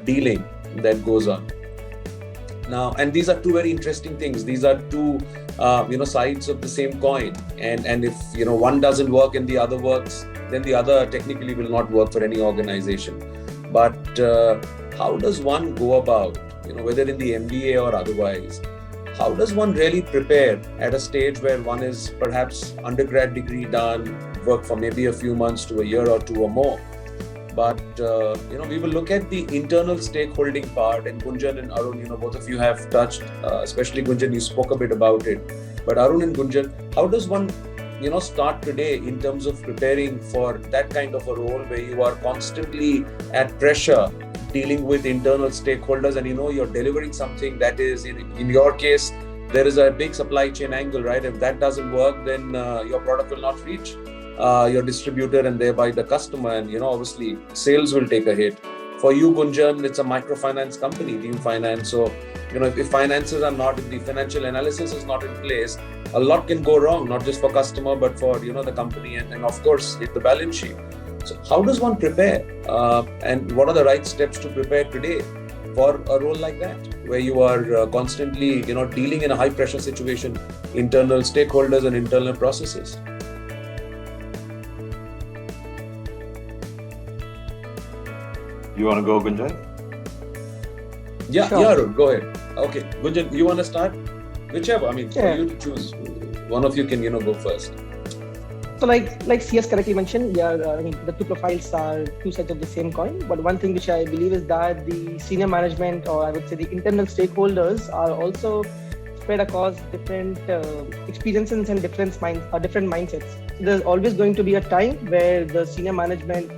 dealing that goes on. Now, and these are two very interesting things. These are two, sides of the same coin. And if, one doesn't work and the other works, then the other technically will not work for any organization. But how does one go about, whether in the MBA or otherwise, how does one really prepare at a stage where one is perhaps undergrad degree done, work for maybe a few months to a year or two or more? But, we will look at the internal stakeholding part, and Gunjan and Arun, both of you have touched, especially Gunjan, you spoke a bit about it. But Arun and Gunjan, how does one, start today in terms of preparing for that kind of a role where you are constantly at pressure, dealing with internal stakeholders, and, you're delivering something that is, in your case, there is a big supply chain angle, right? If that doesn't work, then your product will not reach your distributor and thereby the customer, and obviously sales will take a hit. For you, Gunjan, it's a microfinance company, team finance. So if finances are not, if the financial analysis is not in place, a lot can go wrong, not just for customer but for the company and of course the balance sheet. So how does one prepare, and what are the right steps to prepare today for a role like that, where you are constantly dealing in a high pressure situation, internal stakeholders and internal processes? You want to go, Gunjan? Yeah, Sure. yeah, go ahead. Okay, Gunjan, you want to start? Whichever, for you to choose. One of you can, go first. So like CS correctly mentioned, the two profiles are two sides of the same coin. But one thing which I believe is that the senior management, or I would say the internal stakeholders, are also spread across different experiences and different mindsets. So there's always going to be a time where the senior management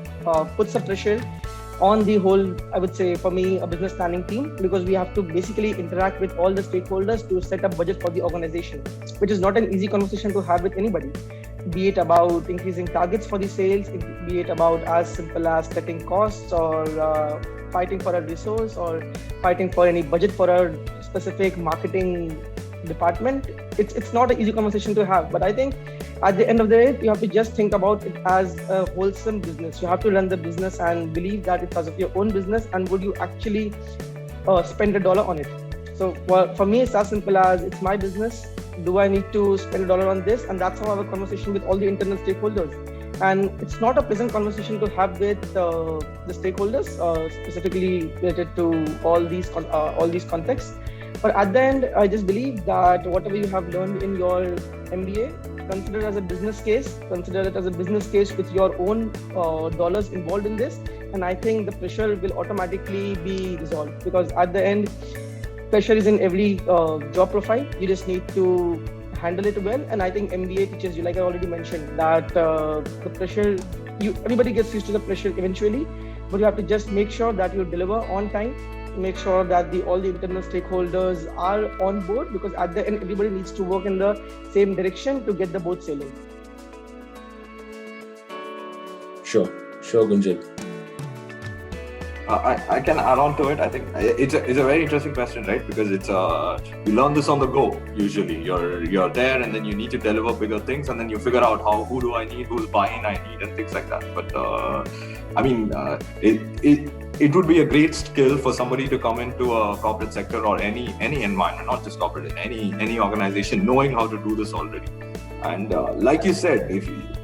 puts a pressure on the whole, I would say for me, a business planning team, because we have to basically interact with all the stakeholders to set up budget for the organization, which is not an easy conversation to have with anybody. Be it about increasing targets for the sales, be it about as simple as cutting costs or fighting for a resource or fighting for any budget for a specific marketing department. It's not an easy conversation to have, but I think at the end of the day, you have to just think about it as a wholesome business. You have to run the business and believe that it's as of your own business, and would you actually spend $1 on it? So for me, it's as simple as it's my business. Do I need to spend $1 on this? And that's how I have a conversation with all the internal stakeholders. And it's not a pleasant conversation to have with the stakeholders, specifically related to all these contexts. But at the end, I just believe that whatever you have learned in your MBA, consider it as a business case. Consider it as a business case with your own dollars involved in this. And I think the pressure will automatically be resolved, because at the end, pressure is in every job profile. You just need to handle it well. And I think MBA teaches you, like I already mentioned, that the pressure, everybody gets used to the pressure eventually, but you have to just make sure that you deliver on time. Make sure that all the internal stakeholders are on board, because at the end, everybody needs to work in the same direction to get the boat sailing. Sure, Gunjan. I can add on to it. I think it's a very interesting question, right? Because it's you learn this on the go. Usually, you're there, and then you need to deliver bigger things, and then you figure out who do I need, who's buy-in I need, and things like that. But I mean, it would be a great skill for somebody to come into a corporate sector or any environment, not just corporate, any organization, knowing how to do this already. And like you said,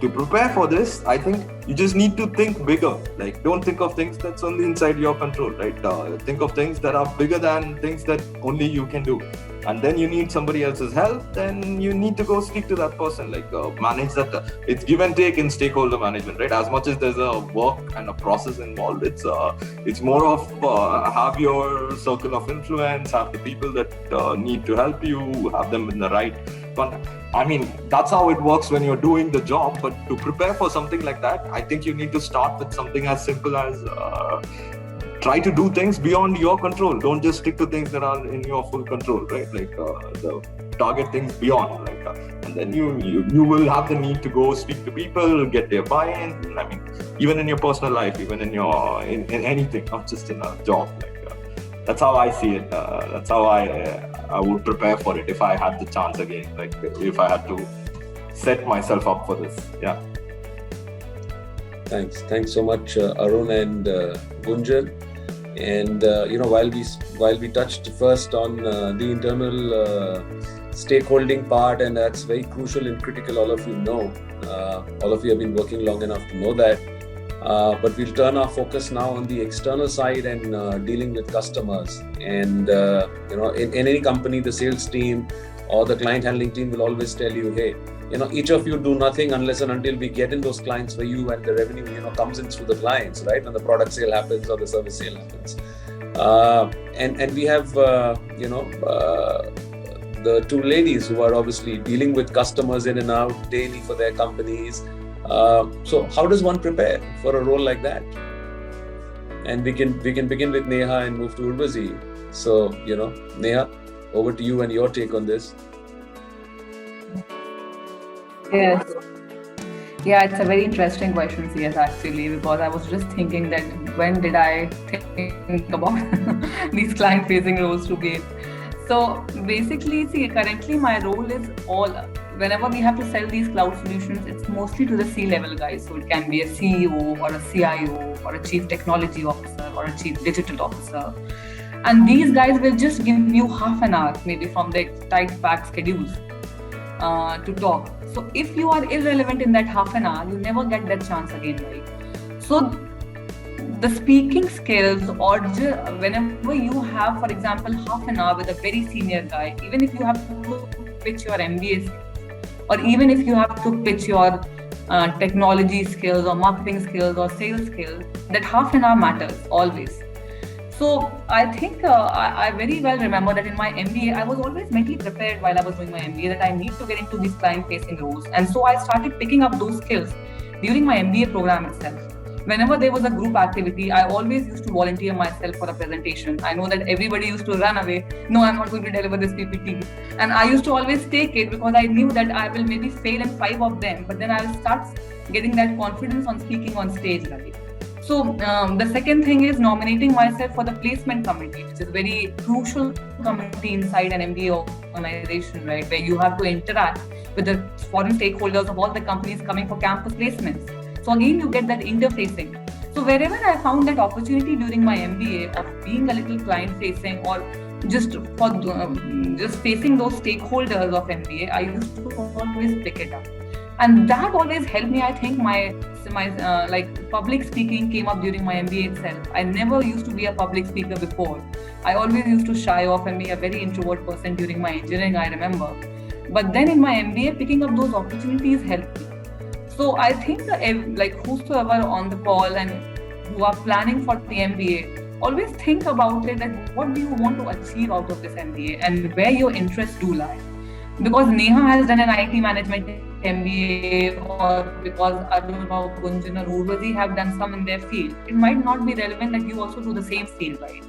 to prepare for this, I think you just need to think bigger. Like, don't think of things that's only inside your control, right? Think of things that are bigger than things that only you can do. And then you need somebody else's help, then you need to go speak to that person, like manage that. It's give and take in stakeholder management, right? As much as there's a work and a process involved, it's more of have your circle of influence, have the people that need to help you, have them in the right contact. I mean, that's how it works when you're doing the job. But to prepare for something like that, I think you need to start with something as simple as try to do things beyond your control. Don't just stick to things that are in your full control, right? Like the target things beyond, and then you will have the need to go speak to people, get their buy-in. I mean, even in your personal life, even in your in anything, not just in a job. That's how I see it. That's how I would prepare for it if I had the chance again. Like if I had to set myself up for this. Yeah. Thanks so much, Arun and Gunjan. And while we touched first on the internal stakeholding part, and that's very crucial and critical. All of you know, all of you have been working long enough to know that. But we'll turn our focus now on the external side and dealing with customers. And in any company, the sales team or the client handling team will always tell you, hey, each of you do nothing unless and until we get in those clients for you, and the revenue comes in through the clients, right? When the product sale happens or the service sale happens. And we have the two ladies who are obviously dealing with customers in and out daily for their companies. So how does one prepare for a role like that? And we can begin with Neha and move to Urvazi. So, Neha, over to you and your take on this. Yes. Yeah, it's a very interesting question, CS, actually, because I was just thinking that when did I think about these client-facing roles to be? So basically, currently my role is whenever we have to sell these cloud solutions, it's mostly to the C-level guys. So it can be a CEO or a CIO or a chief technology officer or a chief digital officer. And these guys will just give you half an hour, maybe from their tight packed schedules, to talk. So if you are irrelevant in that half an hour, you never get that chance again, right? So the speaking skills, or whenever you have, for example, half an hour with a very senior guy, even if you have to pitch your MBA skills, or even if you have to pitch your technology skills or marketing skills or sales skills, that half an hour matters always. So I think I very well remember that in my MBA, I was always mentally prepared while I was doing my MBA that I need to get into these client-facing roles. And so I started picking up those skills during my MBA program itself. whenever there was a group activity, I always used to volunteer myself for a presentation. I know that everybody used to run away. No, I'm not going to deliver this PPT. And I used to always take it because I knew that I will maybe fail in 5 of them, but then I'll start getting that confidence on speaking on stage, right? So the second thing is nominating myself for the placement committee, which is a very crucial committee inside an MBA organization, right? Where you have to interact with the foreign stakeholders of all the companies coming for campus placements. So again, you get that interfacing. So wherever I found that opportunity during my MBA of being a little client-facing or just facing those stakeholders of MBA, I used to always pick it up. And that always helped me. I think my public speaking came up during my MBA itself. I never used to be a public speaker before. I always used to shy off and be a very introvert person during my engineering, I remember. But then in my MBA, picking up those opportunities helped me. So I think whosoever on the call and who are planning for the MBA, always think about it, that what do you want to achieve out of this MBA and where your interests do lie. Because Neha has done an IT management MBA, or because Arun or Burzin or Urvazi have done some in their field, it might not be relevant that you also do the same field, right?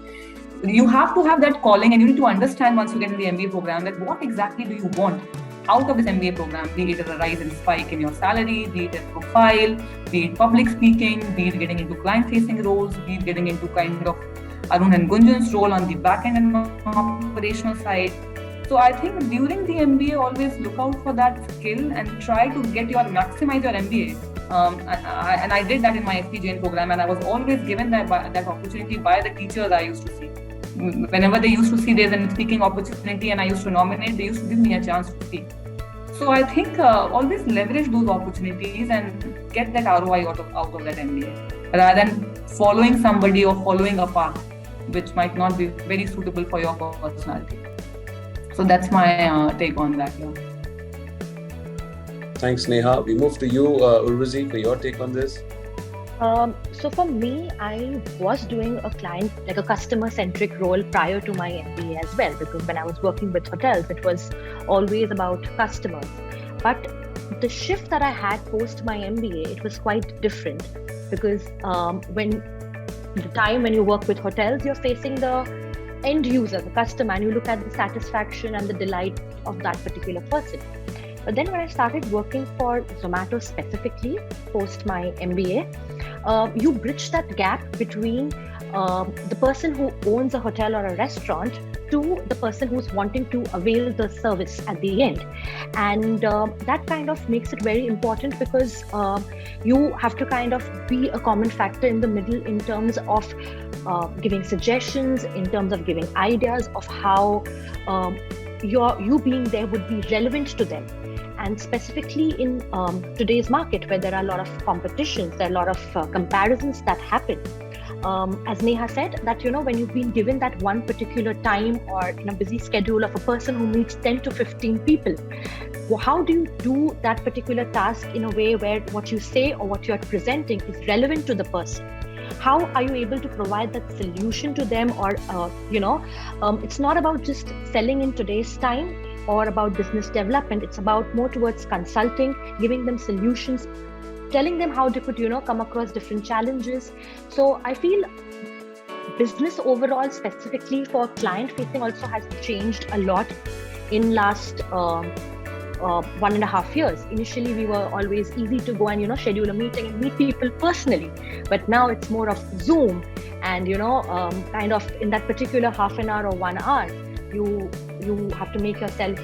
You have to have that calling, and you need to understand once you get in the MBA program that what exactly do you want out of this MBA program, be it a rise and spike in your salary, be it a profile, be it public speaking, be it getting into client-facing roles, be it getting into kind of Arun and Gunjan's role on the back-end and operational side. So I think during the MBA, always look out for that skill and try to maximize your MBA. And I did that in my SP Jain program, and I was always given that opportunity by the teachers I used to see. Whenever they used to see there's a speaking opportunity and I used to nominate, they used to give me a chance to speak. So I think always leverage those opportunities and get that ROI out of that MBA, rather than following somebody or following a path which might not be very suitable for your personality. So that's my take on that. Yeah. Thanks, Neha. We move to you, Urvazi, for your take on this. So for me, I was doing a customer-centric role prior to my MBA as well, because when I was working with hotels, it was always about customers. But the shift that I had post my MBA, it was quite different, because when you work with hotels, you're facing the end user, the customer, and you look at the satisfaction and the delight of that particular person. But then when I started working for Zomato specifically post my MBA, you bridge that gap between the person who owns a hotel or a restaurant to the person who's wanting to avail the service at the end. And that kind of makes it very important, because you have to kind of be a common factor in the middle in terms of giving suggestions, in terms of giving ideas of how you being there would be relevant to them. And specifically in today's market, where there are a lot of competitions, there are a lot of comparisons that happen. As Neha said, that when you've been given that one particular time or in a busy schedule of a person who meets 10 to 15 people, how do you do that particular task in a way where what you say or what you're presenting is relevant to the person? How are you able to provide that solution to them? Or it's not about just selling in today's time or about business development. It's about more towards consulting, giving them solutions, telling them how they could come across different challenges. So I feel business overall, specifically for client facing, also has changed a lot in last 1.5 years. Initially, we were always easy to go and schedule a meeting and meet people personally, but now it's more of Zoom, and kind of in that particular half an hour or 1 hour, you have to make yourself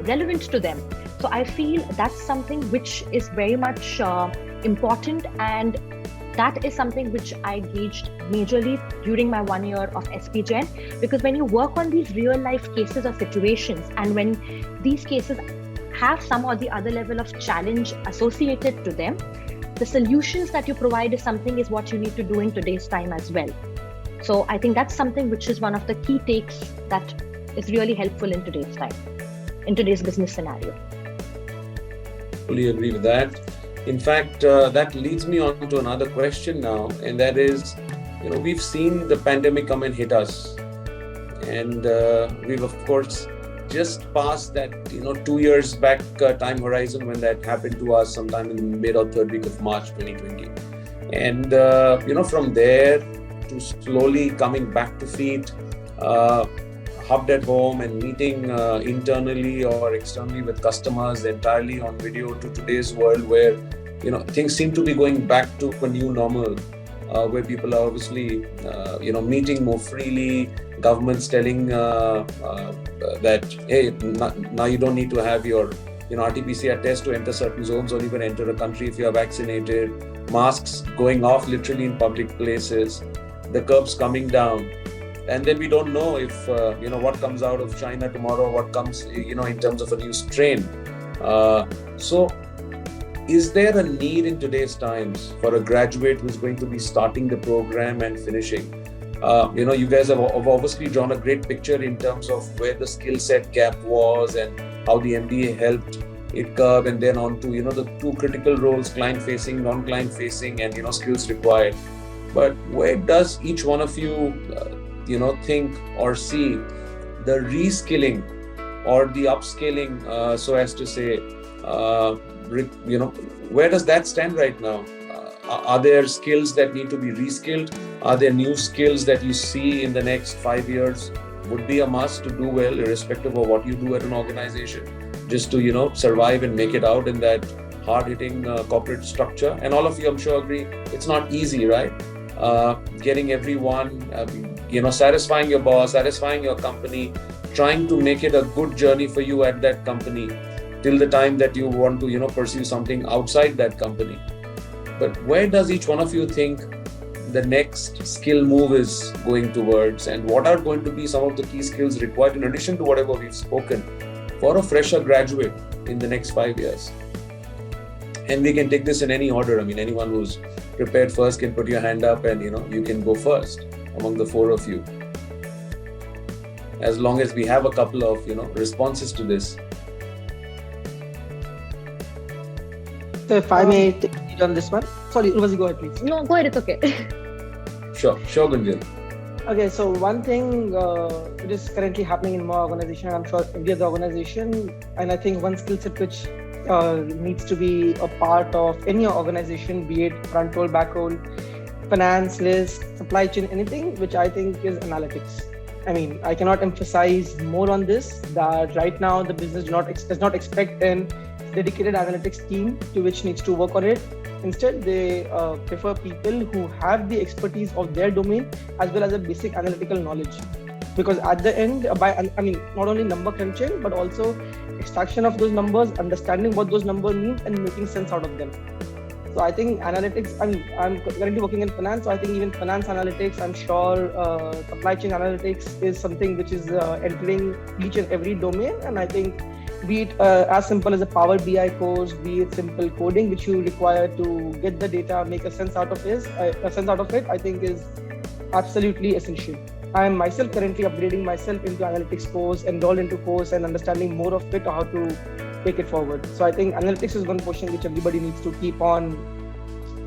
relevant to them. So I feel that's something which is very much important, and that is something which I gauged majorly during my 1 year of SP Jain, because when you work on these real life cases or situations, and when these cases have some or the other level of challenge associated to them, the solutions that you provide is what you need to do in today's time as well. So I think that's something which is one of the key takes that is really helpful in today's time, in today's business scenario. Fully agree with that. In fact, that leads me on to another question now, and that is, we've seen the pandemic come and hit us, and we've of course just passed that 2 years back time horizon when that happened to us sometime in mid or third week of March 2020. And from there to slowly coming back to feet, hubbed at home and meeting internally or externally with customers entirely on video, to today's world where things seem to be going back to a new normal, where people are obviously meeting more freely. Governments telling that, hey, now you don't need to have your RT-PCR test to enter certain zones or even enter a country if you are vaccinated. Masks going off literally in public places. The curbs coming down. And then we don't know if what comes out of China tomorrow, what comes in terms of a new strain. So is there a need in today's times for a graduate who's going to be starting the program and finishing? You guys have obviously drawn a great picture in terms of where the skill set gap was and how the MBA helped it curb, and then on to the two critical roles, client facing, non-client facing, and skills required. But where does each one of you think or see the reskilling or the upscaling, so as to say, where does that stand right now? Are there skills that need to be reskilled? Are there new skills that you see in the next 5 years would be a must to do well, irrespective of what you do at an organization, just to survive and make it out in that hard-hitting corporate structure? And all of you, I'm sure, agree it's not easy, right? Getting everyone, satisfying your boss, satisfying your company, trying to make it a good journey for you at that company till the time that you want to pursue something outside that company. But where does each one of you think the next skill move is going towards, and what are going to be some of the key skills required in addition to whatever we've spoken for a fresher graduate in the next 5 years? And we can take this in any order. I mean, anyone who's prepared first can put your hand up, and you can go first among the four of you, as long as we have a couple of responses to this. So if I may take lead on this one. Sorry, Urvazi, go ahead, please. No, go ahead. It's okay. Sure, Gunjan. Okay, so one thing which is currently happening in my organization, I'm sure every other organization, and I think one skill set which needs to be a part of any organization, be it front role, back role, finance, risk, supply chain, anything, which I think is analytics. I mean, I cannot emphasize more on this, that right now the business does not expect a dedicated analytics team to which needs to work on it. Instead, they prefer people who have the expertise of their domain as well as a basic analytical knowledge. Because at the end, not only number crunching, but also extraction of those numbers, understanding what those numbers mean, and making sense out of them. So I think analytics, I'm currently working in finance, so I think even finance analytics, I'm sure supply chain analytics is something which is entering each and every domain. And I think be it as simple as a Power BI course, be it simple coding which you require to get the data, make a sense out of it, I think is absolutely essential. I am myself currently upgrading myself into analytics course, enrolled into course, and understanding more of it, how to take it forward. So I think analytics is one portion which everybody needs to keep on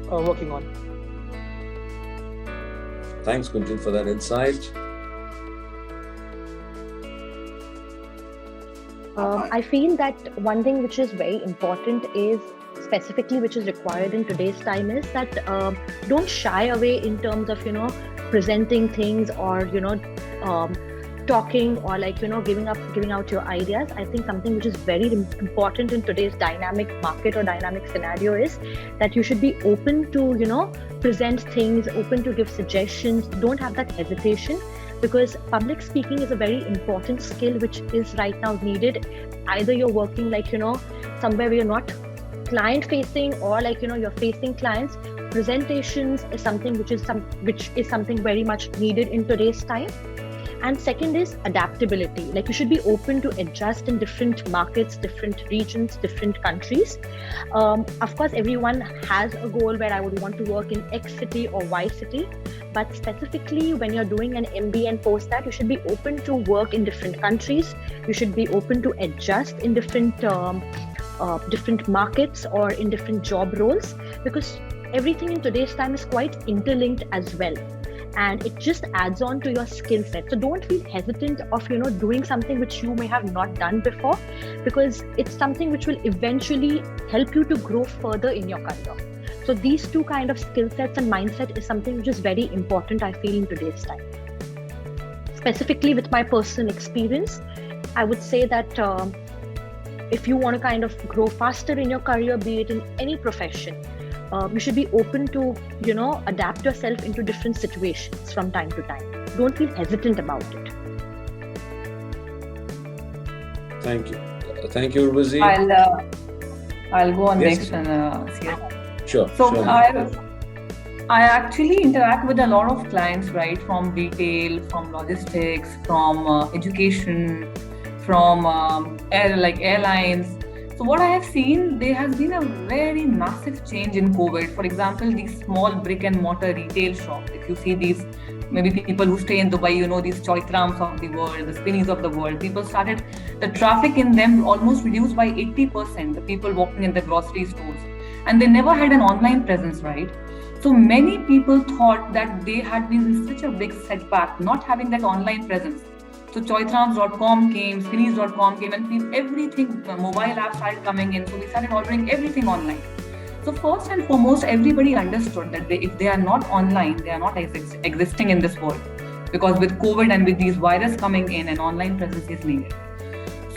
working on. Thanks, Gunjan, for that insight. I feel that one thing which is very important is specifically which is required in today's time is that don't shy away in terms of presenting things or talking or giving out your ideas. I think something which is very important in today's dynamic market or dynamic scenario is that you should be open to present things, open to give suggestions. Don't have that hesitation, because public speaking is a very important skill which is right now needed. Either you're working somewhere where you're not client facing or you're facing clients. Presentations is something which is something very much needed in today's time. And second is adaptability. You should be open to adjust in different markets, different regions, different countries. Of course, everyone has a goal where I would want to work in X city or Y city. But specifically, when you're doing an MBA and post that, you should be open to work in different countries. You should be open to adjust in different markets or in different job roles, because everything in today's time is quite interlinked as well. And it just adds on to your skill set. So don't feel hesitant of doing something which you may have not done before, because it's something which will eventually help you to grow further in your career. So these two kind of skill sets and mindset is something which is very important, I feel, in today's time. Specifically with my personal experience, I would say that if you want to kind of grow faster in your career, be it in any profession, you should be open to, adapt yourself into different situations from time to time. Don't feel hesitant about it. Thank you. Thank you, Urvazi. I'll go on Yes. next and see. Sure. So sure. I actually interact with a lot of clients, right, from retail, from logistics, from education, from airlines. So what I have seen, there has been a very massive change in COVID. For example, these small brick and mortar retail shops. If you see these, maybe people who stay in Dubai, these Choitrams of the world, the Spinneys of the world, the traffic in them almost reduced by 80%, the people walking in the grocery stores. And they never had an online presence, right? So many people thought that they had been in such a big setback, not having that online presence. So Choitrams.com came, Spinneys.com came, and everything, mobile apps started coming in. So we started ordering everything online. So first and foremost, everybody understood that if they are not online, they are not existing in this world. Because with COVID and with these viruses coming in, an online presence is needed.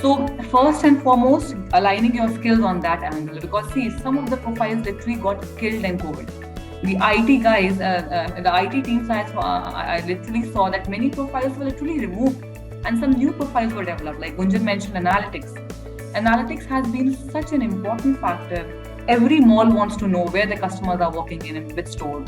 So first and foremost, aligning your skills on that angle. Because see, some of the profiles literally got killed in COVID. The IT guys, the IT teams, I literally saw that many profiles were literally removed and some new profiles were developed. Like Burzin mentioned, analytics. Analytics has been such an important factor. Every mall wants to know where the customers are working in which store.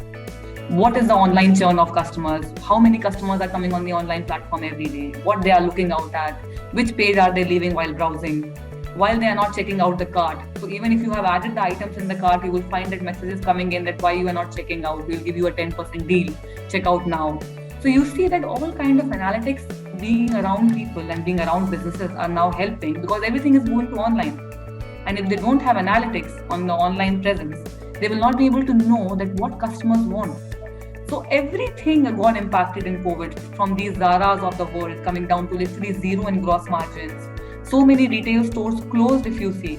What is the online churn of customers? How many customers are coming on the online platform every day? What they are looking out at? Which page are they leaving while browsing? While they are not checking out the cart. So even if you have added the items in the cart, you will find that messages coming in that why you are not checking out. We'll give you a 10% deal. Check out now. So you see that all kind of analytics being around people and being around businesses are now helping because everything is moving to online. And if they don't have analytics on the online presence, they will not be able to know that what customers want. So everything got impacted in COVID, from these Zaras of the world coming down to literally zero in gross margins. So many retail stores closed, if you see,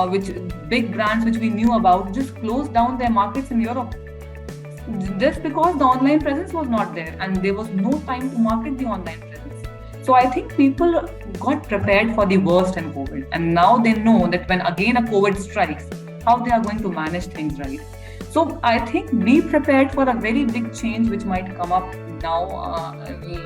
which big brands which we knew about just closed down their markets in Europe. Just because the online presence was not there and there was no time to market the online presence. So I think people got prepared for the worst in COVID, and now they know that when again a COVID strikes, how they are going to manage things, right? So I think be prepared for a very big change which might come up now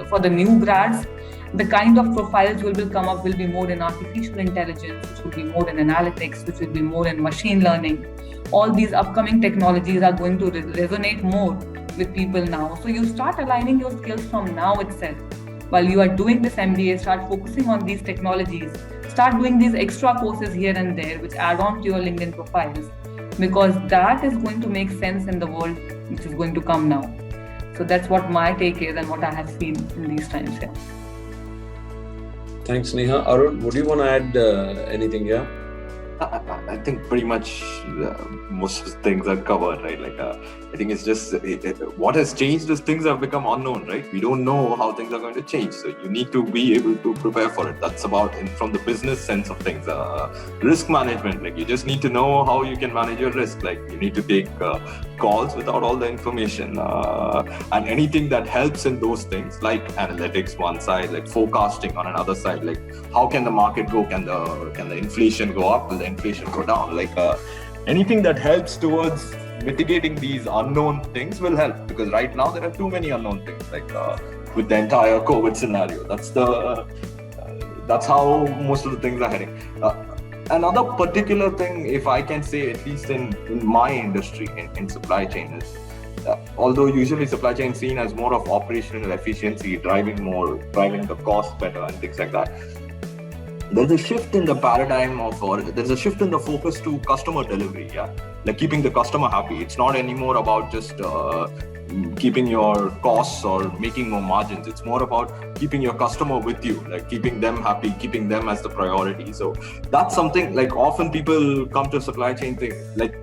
for the new grads. The kind of profiles will come up will be more in artificial intelligence, which will be more in analytics, which will be more in machine learning. All these upcoming technologies are going to resonate more with people now. So you start aligning your skills from now itself. While you are doing this MBA, start focusing on these technologies. Start doing these extra courses here and there, which add on to your LinkedIn profiles, because that is going to make sense in the world which is going to come now. So that's what my take is and what I have seen in these times here. Thanks, Neha. Arun, would you want to add anything here? I think pretty much most things are covered, right? I think it's just what has changed is things have become unknown, right? We don't know how things are going to change, so you need to be able to prepare for it. That's about from the business sense of things. Risk management, you just need to know how you can manage your risk. You need to take calls without all the information, and anything that helps in those things, like analytics one side, like forecasting on another side, how can the market go? Can the inflation go up? Will the inflation go down? Anything that helps towards mitigating these unknown things will help, because right now there are too many unknown things, with the entire COVID scenario. That's how most of the things are heading. Another particular thing, if I can say, at least in my industry, in supply chain, is although usually supply chain is seen as more of operational efficiency, driving the cost better and things like that, there's a shift in the paradigm there's a shift in the focus to customer delivery, keeping the customer happy. It's not anymore about just keeping your costs or making more margins. It's more about keeping your customer with you, keeping them happy, keeping them as the priority. So that's something, often people come to supply chain thing,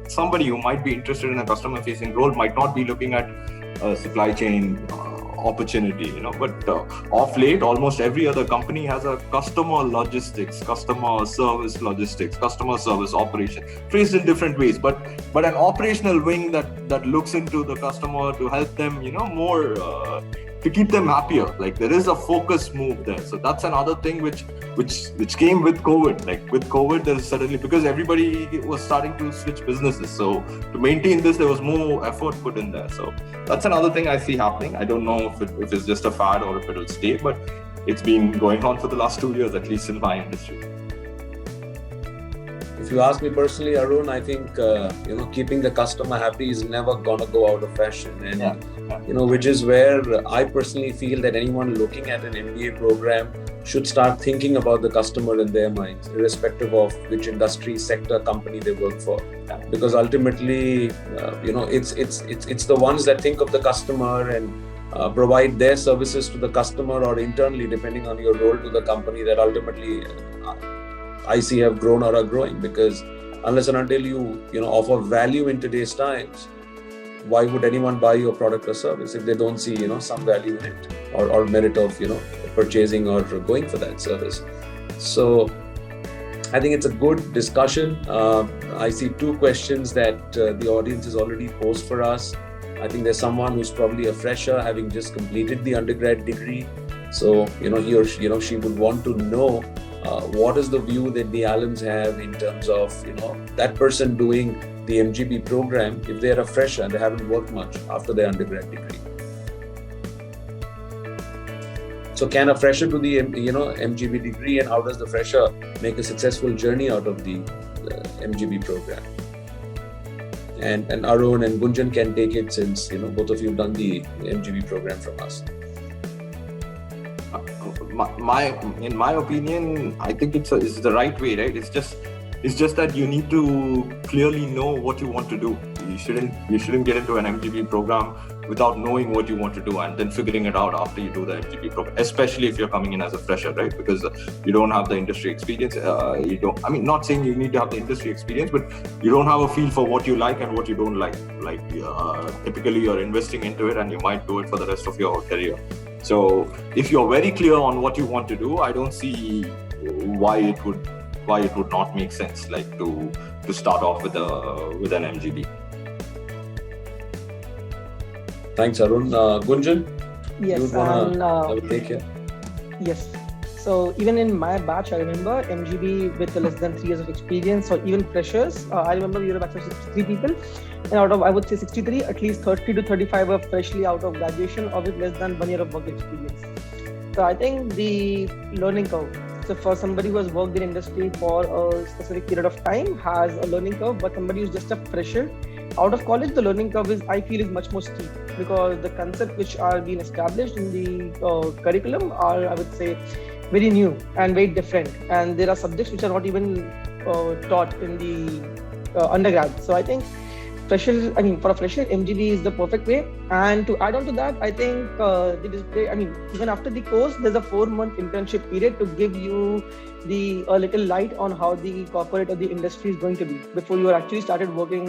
somebody who might be interested in a customer facing role might not be looking at supply chain opportunity, but of late, almost every other company has a customer logistics, customer service logistics, customer service operation, phrased in different ways, but an operational wing that looks into the customer to help them, more, to keep them happier. Like, there is a focus move there. So that's another thing which came with COVID. Like, with COVID, there's suddenly, because everybody was starting to switch businesses, so to maintain this, there was more effort put in there. So that's another thing I see happening. I don't know if it's just a fad or if it will stay, but it's been going on for the last 2 years, at least in my industry. If you ask me personally, Arun, I think keeping the customer happy is never gonna go out of fashion, and which is where I personally feel that anyone looking at an MBA program should start thinking about the customer in their minds, irrespective of which industry, sector, company they work for. Because ultimately, it's the ones that think of the customer and provide their services to the customer, or internally, depending on your role, to the company, that ultimately I see have grown or are growing. Because unless and until you offer value in today's times, why would anyone buy your product or service if they don't see some value in it, or merit of purchasing or going for that service? So I think it's a good discussion. I see 2 questions that the audience has already posed for us. I think there's someone who's probably a fresher, having just completed the undergrad degree. So he or she would want to know what is the view that the alums have in terms of that person doing the MGB program, if they're a fresher and they haven't worked much after their undergrad degree. So can a fresher do the MGB degree, and how does the fresher make a successful journey out of the MGB program? And Arun and Burzin can take it, since both of you have done the MGB program from us. In my opinion, I think it's the right way, right? It's just that you need to clearly know what you want to do. You shouldn't get into an MGB program without knowing what you want to do and then figuring it out after you do the MGB program, especially if you're coming in as a fresher, right? Because you don't have the industry experience. Not saying you need to have the industry experience, but you don't have a feel for what you like and what you don't like. Like, typically you're investing into it and you might do it for the rest of your career. So if you're very clear on what you want to do, I don't see why it would not make sense, like to start off with an MGB. Thanks, Arun. Gunjan? Yes, take care. Yes. So even in my batch, I remember MGB with less than 3 years of experience, or even freshers. I remember we were a batch of 63 people, and out of, I would say 63, at least 30 to 35 were freshly out of graduation or with less than 1 year of work experience. So I think the learning curve, so for somebody who has worked in industry for a specific period of time, has a learning curve, but somebody who's just a fresher out of college, the learning curve is much more steep, because the concepts which are being established in the curriculum are, I would say, very new and very different, and there are subjects which are not even taught in the undergrad. So I think for a fresher, MGB is the perfect way. And to add on to that, I think even after the course, there's a 4-month internship period to give you a little light on how the corporate or the industry is going to be before you are actually started working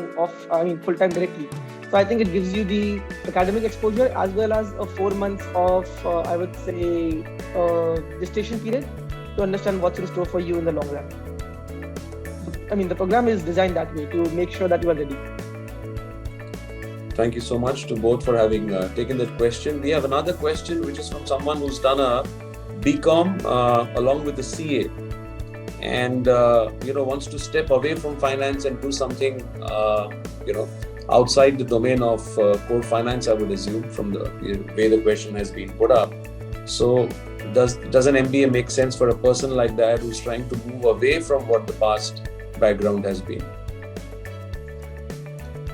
full-time directly. So I think it gives you the academic exposure as well as a 4 months of, gestation period to understand what's in store for you in the long run. The program is designed that way to make sure that you are ready. Thank you so much to both for having taken that question. We have another question, which is from someone who's done a BCom along with the CA, and wants to step away from finance and do something outside the domain of core finance, I would assume, from the way the question has been put up. So does an MBA make sense for a person like that who's trying to move away from what the past background has been?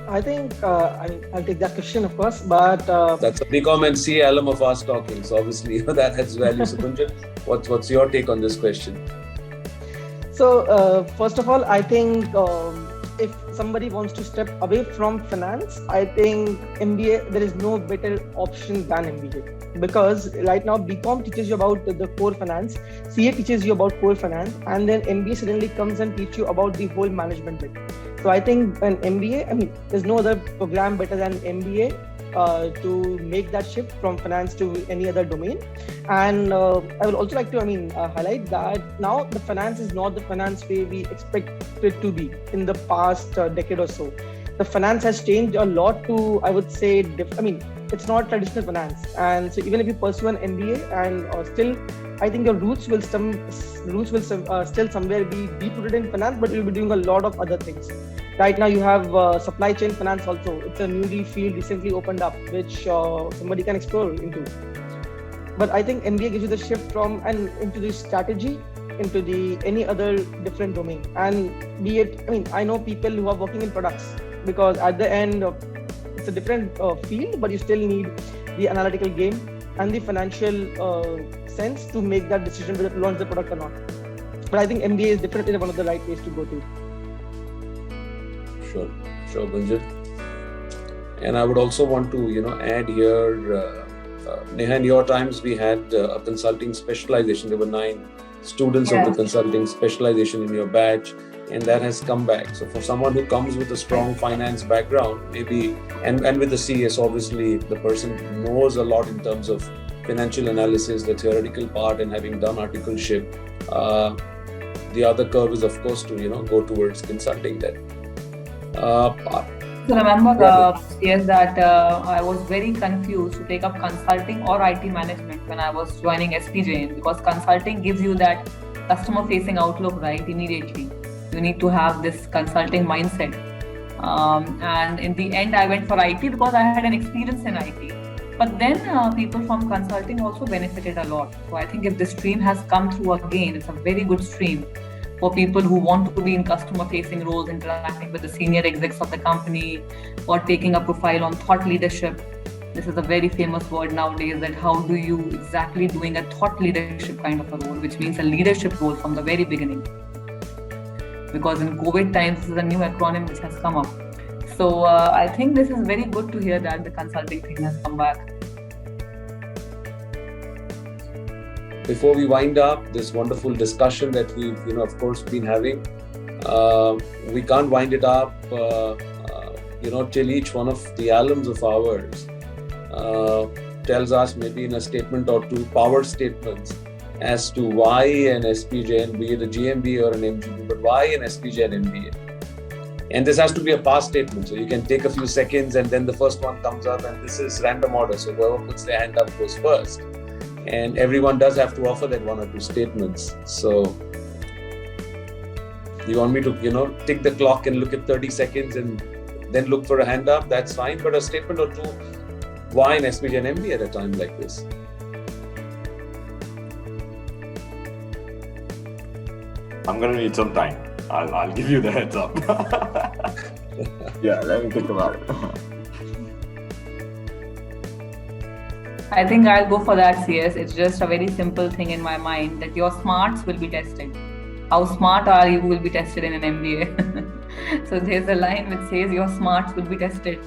I think, I'll take that question, of course, but... That's a BCom and CA alum of us talking, so obviously that has value. So Gunjan, what's your take on this question? So, first of all, I think if somebody wants to step away from finance, I think MBA, there is no better option than MBA. Because right now, BCom teaches you about the core finance, CA teaches you about core finance, and then MBA suddenly comes and teach you about the whole management bit. So I think an MBA, there's no other program better than MBA to make that shift from finance to any other domain. And I would also like to highlight that now the finance is not the finance way we expect it to be in the past decade or so. The finance has changed a lot to, I would say, it's not traditional finance. And so even if you pursue an MBA and still, I think your roots will still somewhere be deep-rooted in finance, but you'll be doing a lot of other things. Right now you have supply chain finance also. It's a newly field recently opened up, which somebody can explore into. But I think MBA gives you the shift from and into the strategy, into the any other different domain. And be it, I know people who are working in products, because at the end it's a different field, but you still need the analytical game and the financial sense to make that decision whether to launch the product or not. But I think MBA is definitely one of the right ways to go to. Sure, Burzin. And I would also want to, add here, Neha, in your times we had a consulting specialization. There were 9 students of the consulting specialization in your batch, and that has come back. So for someone who comes with a strong finance background, maybe, and with the CS, obviously the person knows a lot in terms of financial analysis, the theoretical part, and having done articleship. The other curve is, of course, to go towards consulting then. So remember, that I was very confused to take up consulting or IT management when I was joining SP Jain, because consulting gives you that customer-facing outlook, right, immediately. You need to have this consulting mindset. And in the end, I went for IT because I had an experience in IT. But then people from consulting also benefited a lot. So I think if this stream has come through again, it's a very good stream for people who want to be in customer-facing roles, interacting with the senior execs of the company, or taking a profile on thought leadership. This is a very famous word nowadays, that how do you exactly doing a thought leadership kind of a role, which means a leadership role from the very beginning. Because in COVID times, this is a new acronym which has come up. So I think this is very good to hear that the consulting thing has come back. Before we wind up this wonderful discussion that we've, of course, been having, we can't wind it up, till each one of the alums of ours tells us maybe in a statement or two, power statements as to why an SP Jain, be it a GMBA or an MGB, but why an SP Jain MBA. And this has to be a past statement, so you can take a few seconds and then the first one comes up, and this is random order, so whoever puts their hand up goes first. And everyone does have to offer that 1 or 2 statements. So you want me to, tick the clock and look at 30 seconds and then look for a hand up, that's fine. But a statement or two, why an SP Jain MBA at a time like this? I'm going to need some time. I'll give you the heads up. Yeah, let me think about it. I think I'll go for that, CS. It's just a very simple thing in my mind that your smarts will be tested. How smart are you will be tested in an MBA. So there's a line which says your smarts will be tested.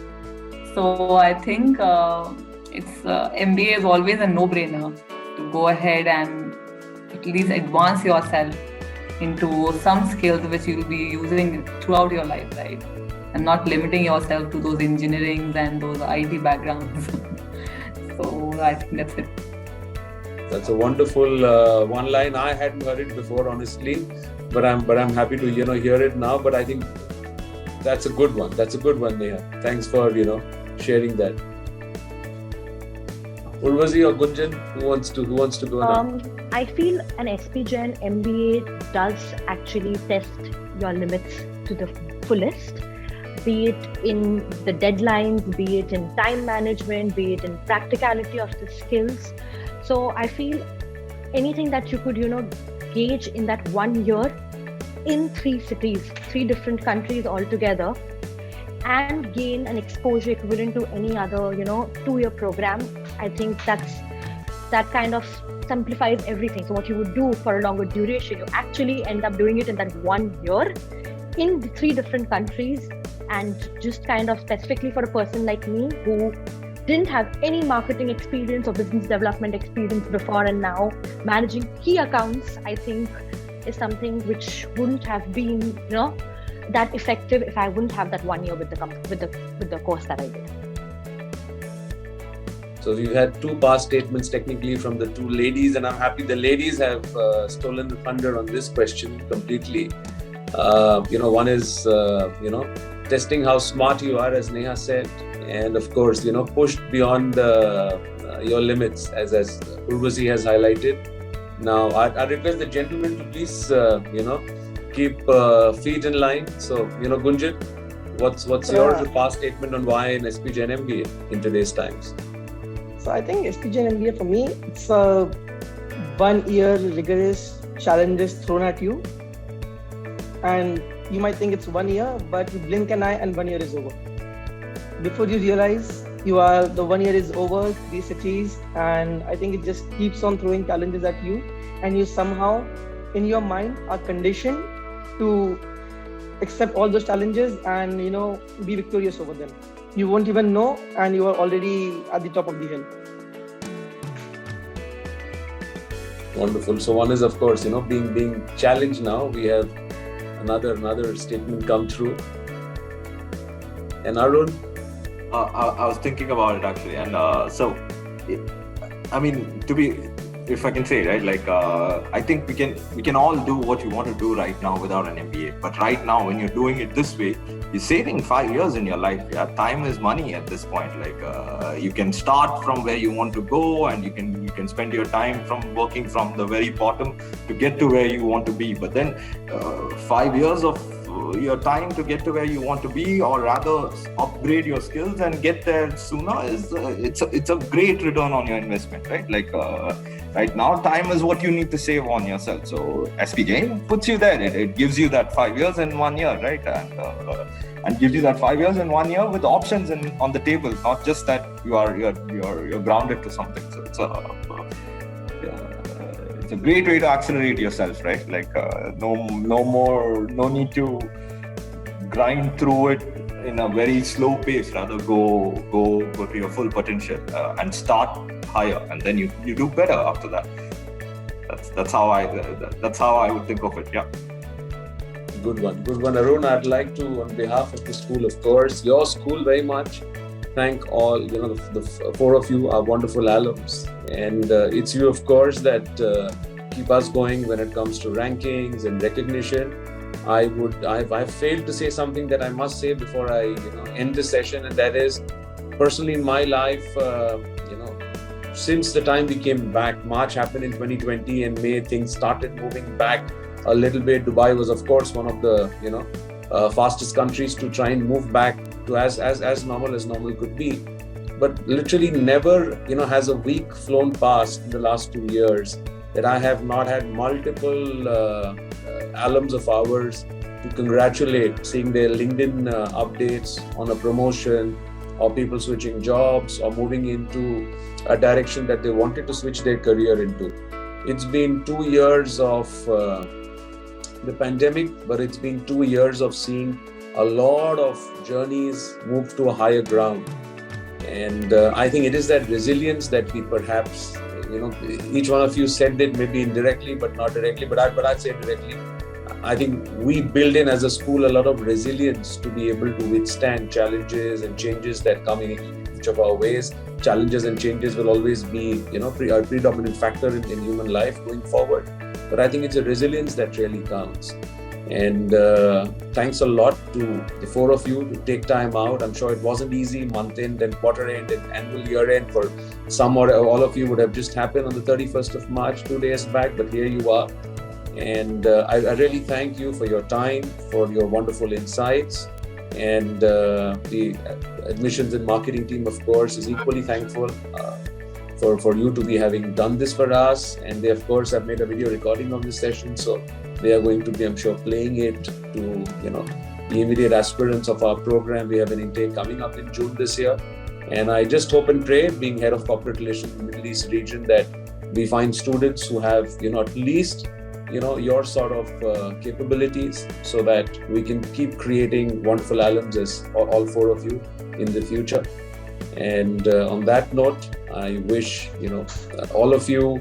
So I think MBA is always a no-brainer to go ahead and at least advance yourself into some skills which you'll be using throughout your life, right? And not limiting yourself to those engineering and those IT backgrounds. So I think that's it. That's a wonderful one line. I hadn't heard it before, honestly, but I'm happy to hear it now. But I think that's a good one. That's a good one, Neha. Thanks for sharing that. Urvazi or Gunjan, who wants to go now? I feel an SP Jain MBA does actually test your limits to the fullest, be it in the deadlines, be it in time management, be it in practicality of the skills. So I feel anything that you could, gauge in that 1 year in 3 cities, 3 different countries altogether, and gain an exposure equivalent to any other, 2-year program. I think that kind of simplifies everything. So what you would do for a longer duration, you actually end up doing it in that 1 year in 3 different countries. And just kind of specifically for a person like me who didn't have any marketing experience or business development experience before, and now managing key accounts, I think is something which wouldn't have been, that effective if I wouldn't have that 1 year with the course that I did. So you had two past statements technically from the two ladies, and I'm happy the ladies have stolen the thunder on this question completely. One is, testing how smart you are, as Neha said, and of course, pushed beyond your limits, as Urvazi has highlighted. Now, I request the gentleman to please, keep feet in line. So, Gunjan, what's your past statement on why an SP Jain MBA in today's times? So I think SP Jain MBA for me, it's a 1 year rigorous challenges thrown at you. And you might think it's 1 year, but you blink an eye and 1 year is over. Before you realize the 1 year is over, 3 cities, and I think it just keeps on throwing challenges at you, and you somehow in your mind are conditioned to accept all those challenges and be victorious over them. You won't even know, and you are already at the top of the hill. Wonderful. So one is, of course, being challenged now. We have another statement come through. And Arun? I was thinking about it actually, and if I can say, right, like I think we can all do what you want to do right now without an MBA. But right now, when you're doing it this way, you're saving 5 years in your life. Yeah, time is money at this point. Like you can start from where you want to go, and you can spend your time from working from the very bottom to get to where you want to be. But then 5 years of your time to get to where you want to be, or rather upgrade your skills and get there sooner, it's a great return on your investment, right? Like right now, time is what you need to save on yourself. So SP Jain puts you there. It gives you that 5 years in 1 year, right? And gives you that 5 years in 1 year with options on the table, not just that you're grounded to something. So it's a great way to accelerate yourself, right? Like no need to grind through it in a very slow pace. Rather go to your full potential and start higher, and then you do better after that. That's how I would think of it. Yeah. Good one, Arun. I'd like to, on behalf of the school, of course, your school very much, thank all the 4 of you, our wonderful alums, and it's you, of course, that keep us going when it comes to rankings and recognition. I've failed to say something that I must say before I end this session, and that is, personally in my life, since the time we came back, March happened in 2020, and May things started moving back a little bit. Dubai was, of course, one of the fastest countries to try and move back to as normal as normal could be. But literally never has a week flown past in the last 2 years that I have not had multiple alums of ours to congratulate, seeing their LinkedIn updates on a promotion, or people switching jobs or moving into a direction that they wanted to switch their career into. It's been 2 years of the pandemic, but it's been 2 years of seeing a lot of journeys move to a higher ground. And I think it is that resilience that we perhaps, each one of you said it maybe indirectly, but not directly, but I'd say directly. I think we build in as a school a lot of resilience to be able to withstand challenges and changes that come in each of our ways. Challenges and changes will always be, a predominant factor in human life going forward. But I think it's a resilience that really counts. And thanks a lot to the 4 of you to take time out. I'm sure it wasn't easy, month end and quarter end and annual year end for some or all of you would have just happened on the 31st of March, 2 days back, but here you are. And I really thank you for your time, for your wonderful insights. And the admissions and marketing team, of course, is equally thankful for you to be having done this for us. And they, of course, have made a video recording of this session. So they are going to be, I'm sure, playing it to, the immediate aspirants of our program. We have an intake coming up in June this year. And I just hope and pray, being head of corporate relations in the Middle East region, that we find students who have, at least, your sort of capabilities, so that we can keep creating wonderful alums as all 4 of you in the future. And on that note, I wish, all of you,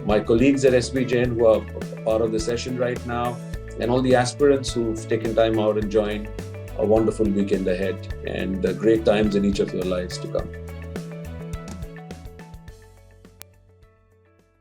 my colleagues at SP Jain who are part of the session right now, and all the aspirants who've taken time out and joined. A wonderful weekend ahead and great times in each of your lives to come.